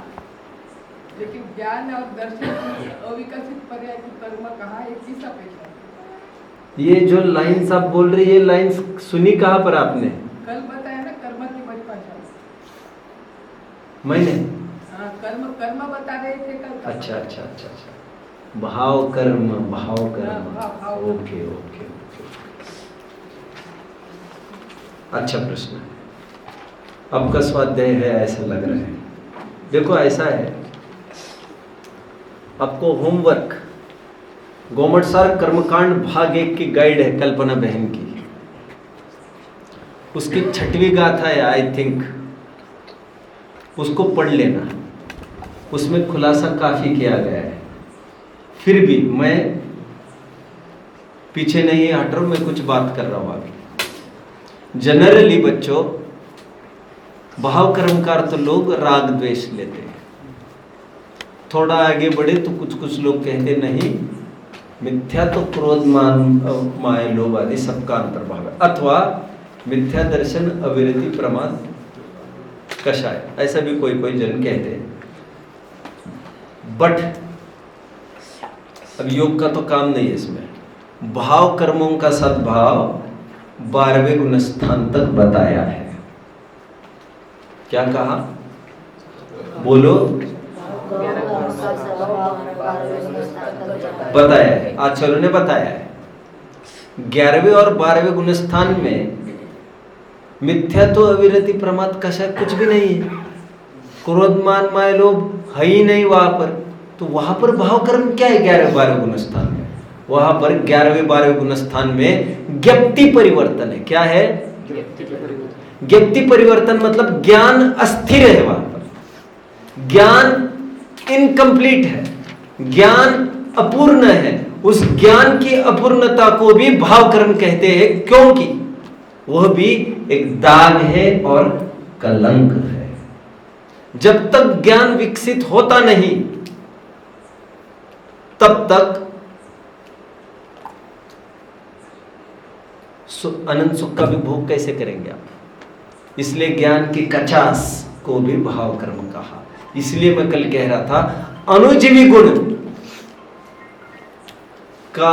लेकिन ज्ञान और दर्शन की अविकसित पर्याय को कर्म कहा, एक ही सापेक्ष। ये जो लाइन्स आप बोल रही है, लाइन्स सुनी कहाँ पर आपने? कल बताया ना कर्म की परिभाषा। मैंने? हाँ, कर्म कर्म बता रहे थे कल। अच्छा अच्छा अच्छा अच्छा, भाव कर्म, भाव कर्म। भाव। ओके ओके ओके, अच्छा प्रश्न है। आपका स्वाध्याय है ऐसा लग रहा है। देखो ऐसा है, आपको होमवर्क गोमटसार कर्मकांड भाग 1 की गाइड है कल्पना बहन की, उसकी 6वीं गाथा है आई थिंक, उसको पढ़ लेना। उसमें खुलासा काफी किया गया है। फिर भी मैं पीछे नहीं हट रहा हूं, मैं कुछ बात कर रहा हूं अभी। जनरली बच्चों, भाव कर्म का अर्थ लोग राग द्वेष लेते हैं। थोड़ा आगे बढ़े तो कुछ कुछ लोग कहते नहीं, मिथ्या तो क्रोध मान माया लोभ आदि सबका अंतर्भाव है, अथवा मिथ्या दर्शन अविरति प्रमाद कषाय, ऐसा भी कोई कोई जन कहते हैं। बट अब योग का तो काम नहीं है इसमें, भाव कर्मों का सद्भाव 12वें गुण स्थान तक बताया है। क्या कहा? बोलो। बताया है, आचार्यों ने बताया है। 11वें और 12वें गुण स्थान में मिथ्या तो अविरति प्रमाद कषाय कुछ भी नहीं है, क्रोध मान माया लोभ है ही नहीं वहां पर। तो वहां पर भाव कर्म क्या है 11वें 12वें गुण स्थान में? वहां पर 11वें 12वें गुण स्थान में ज्ञप्ति परिवर्तन है। क्या है? ज्ञप्ति परिवर्तन मतलब ज्ञान अस्थिर है, वहां पर ज्ञान इनकम्प्लीट है, ज्ञान अपूर्ण है। उस ज्ञान की अपूर्णता को भी भाव कर्म कहते हैं, क्योंकि वह भी एक दाग है और कलंक है। जब तक ज्ञान विकसित होता नहीं तब तक अनंत सुख का भी भोग कैसे करेंगे आप? इसलिए ज्ञान की कचास को भी भाव कर्म कहा। इसलिए मैं कल कह रहा था अणुजीवी गुण का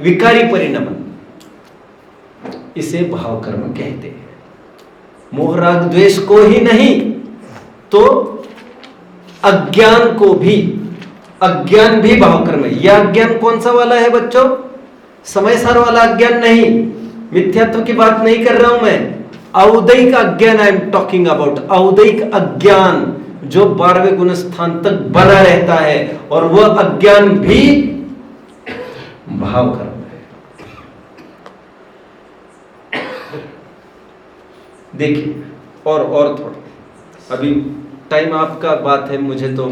विकारी परिणमन, इसे भाव कर्म कहते हैं। मोह राग द्वेष को ही नहीं तो अज्ञान को भी, अज्ञान भी भाव कर्म है। यह अज्ञान कौन सा वाला है बच्चों? समय सार वाला अज्ञान नहीं, मिथ्यात्व की बात नहीं कर रहा हूं मैं। औदैहिक अज्ञान आई एम टॉकिंग अबाउट। औदैहिक अज्ञान जो 12वें गुण स्थान तक बना रहता है, और वह अज्ञान भी भाव कर्म है। देखिए और थोड़ा, अभी टाइम आपका बात है, मुझे तो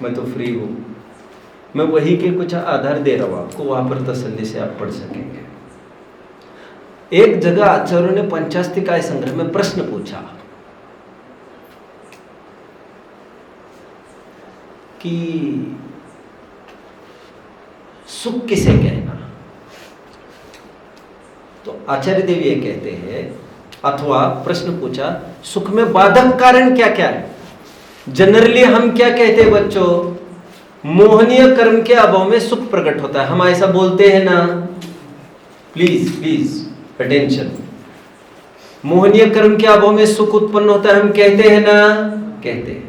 मैं तो फ्री हूं, मैं वही के कुछ आधार दे रहा हूं आपको, वहां पर तसल्ली से आप पढ़ सकेंगे। एक जगह आचार्यों ने पंचास्तिकाय संग्रह में प्रश्न पूछा कि सुख किसे कहना? तो आचार्य देव ये कहते हैं, अथवा प्रश्न पूछा सुख में बाधक कारण क्या क्या है? जनरली हम क्या कहते हैं बच्चों? मोहनीय कर्म के अभाव में सुख प्रकट होता है, हम ऐसा बोलते हैं ना? Please please attention. मोहनीय कर्म के अभाव में सुख उत्पन्न होता है, हम कहते हैं ना? कहते हैं।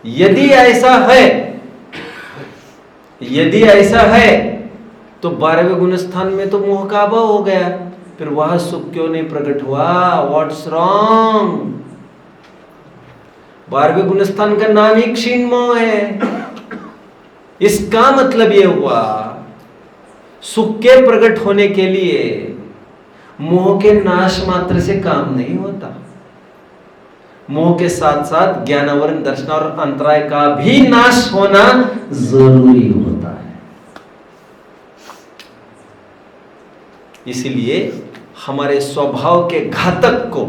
यदि ऐसा है तो 12वें गुण स्थान में तो मोह का अभाव हो गया, फिर वह सुख क्यों नहीं प्रकट हुआ? What's wrong? 12वें गुण स्थान का नाम ही क्षीण मोह है। इसका मतलब यह हुआ सुख के प्रकट होने के लिए मोह के नाश मात्र से काम नहीं होता, मोह के साथ साथ ज्ञानावरण दर्शन और अंतराय का भी नाश होना जरूरी होता है। इसलिए हमारे स्वभाव के घातक को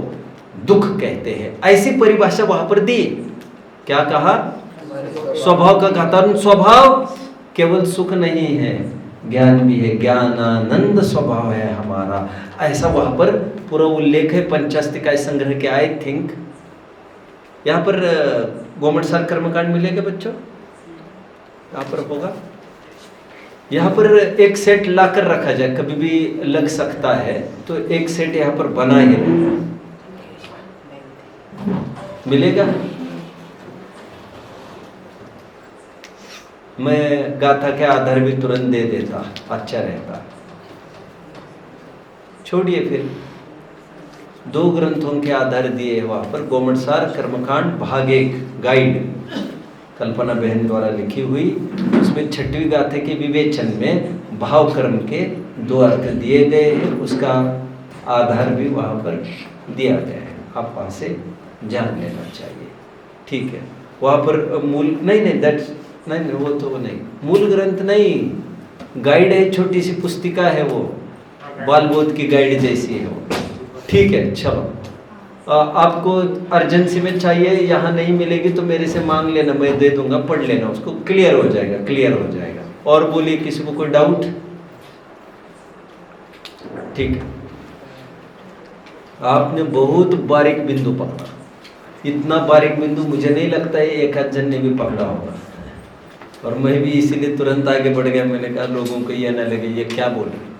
दुख कहते हैं, ऐसी परिभाषा वहां पर दी। क्या कहा? स्वभाव का घातक। स्वभाव केवल सुख नहीं है, ज्ञान भी है, ज्ञानानंद स्वभाव है हमारा, ऐसा वहां पर पूरा उल्लेख है पंचास्तिकाय संग्रह के। आई थिंक यहां पर गोमट सार कर्मकांड मिलेगा बच्चों, यहां पर होगा। यहां पर एक सेट लाकर रखा जाए, कभी भी लग सकता है, तो एक सेट यहां पर बना ही मिलेगा। मैं गाथा के आधार भी तुरंत दे देता, अच्छा रहता। छोड़िए, फिर 2 ग्रंथों के आधार दिए वहां पर। गोमट सार कर्मकांड भाग 1 गाइड कल्पना बहन द्वारा लिखी हुई, उसमें 6वीं गाथे के विवेचन में भाव कर्म के 2 अर्थ दिए गए हैं, उसका आधार भी वहां पर दिया गया है, आप वहां से जान लेना चाहिए। ठीक है, वहां पर मूल नहीं दैट्स नहीं, वो तो नहीं, मूल ग्रंथ नहीं, गाइड है, छोटी सी पुस्तिका है, वो बाल बोध की गाइड जैसी है वो। ठीक है, चलो आपको अर्जेंसी में चाहिए, यहाँ नहीं मिलेगी तो मेरे से मांग लेना, मैं दे दूंगा, पढ़ लेना, उसको क्लियर हो जाएगा। और बोलिए, किसी को कोई डाउट? ठीक है, आपने बहुत बारीक बिंदु पकड़ा। इतना बारीक बिंदु मुझे नहीं लगता है एक आध जन ने भी पकड़ा होगा, और मैं भी इसीलिए तुरंत आगे बढ़ गया। मैंने कहा लोगों को ये न लगे ये क्या बोल रहे।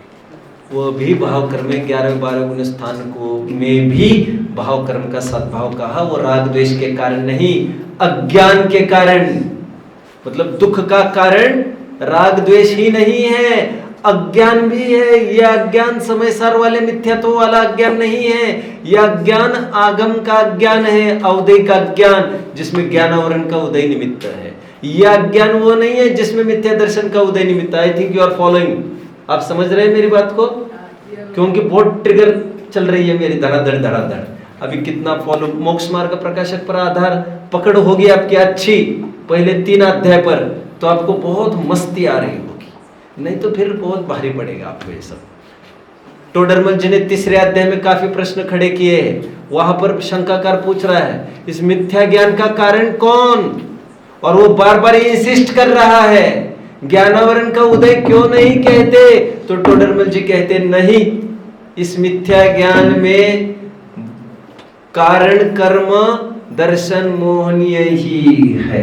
वो भी भाव कर्म में 11, 12 गुण स्थान को में भी भाव कर्म का सद्भाव कहा। वो राग द्वेष के कारण नहीं, अज्ञान के कारण, मतलब दुख का कारण राग द्वेष ही नहीं है, अज्ञान भी है। यह अज्ञान समय सार वाले मिथ्यात्व वाला अज्ञान नहीं है। यह अज्ञान आगम का अज्ञान है, अवधि का अज्ञान, जिसमें ज्ञानावरण का उदय निमित्त है। यह अज्ञान वो नहीं है जिसमें मिथ्या दर्शन का उदय निमित्त। I think you are following. आप समझ रहे हैं मेरी बात को? क्योंकि बहुत ट्रिगर चल रही है मेरी, धड़ाधड़ धड़ाधड़। अभी कितना फॉलो, मोक्ष मार्ग प्रकाशक पर आधार पकड़ होगी आपकी अच्छी पहले 3 अध्याय पर, तो आपको बहुत मस्ती आ रही होगी, नहीं तो फिर बहुत भारी पड़ेगा आपको ये सब। टोडरमल जी ने 3रे अध्याय में काफी प्रश्न खड़े किए हैं। वहां पर शंकाकार पूछ रहा है इस मिथ्या ज्ञान का कारण कौन, और वो बार बार इंसिस्ट कर रहा है ज्ञानावरण का उदय क्यों नहीं कहते। तो टोडरमल जी कहते नहीं, इस मिथ्या ज्ञान में कारण कर्म दर्शन मोहनीय ही है।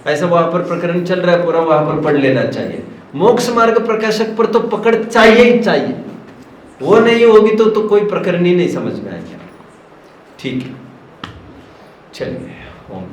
ऐसा वहां पर प्रकरण चल रहा है पूरा, वहां पर पढ़ लेना चाहिए। मोक्ष मार्ग प्रकाशक पर तो पकड़ चाहिए ही चाहिए, वो नहीं होगी तो कोई प्रकरण ही नहीं समझ में आएगा। ठीक है, चलिए। ओम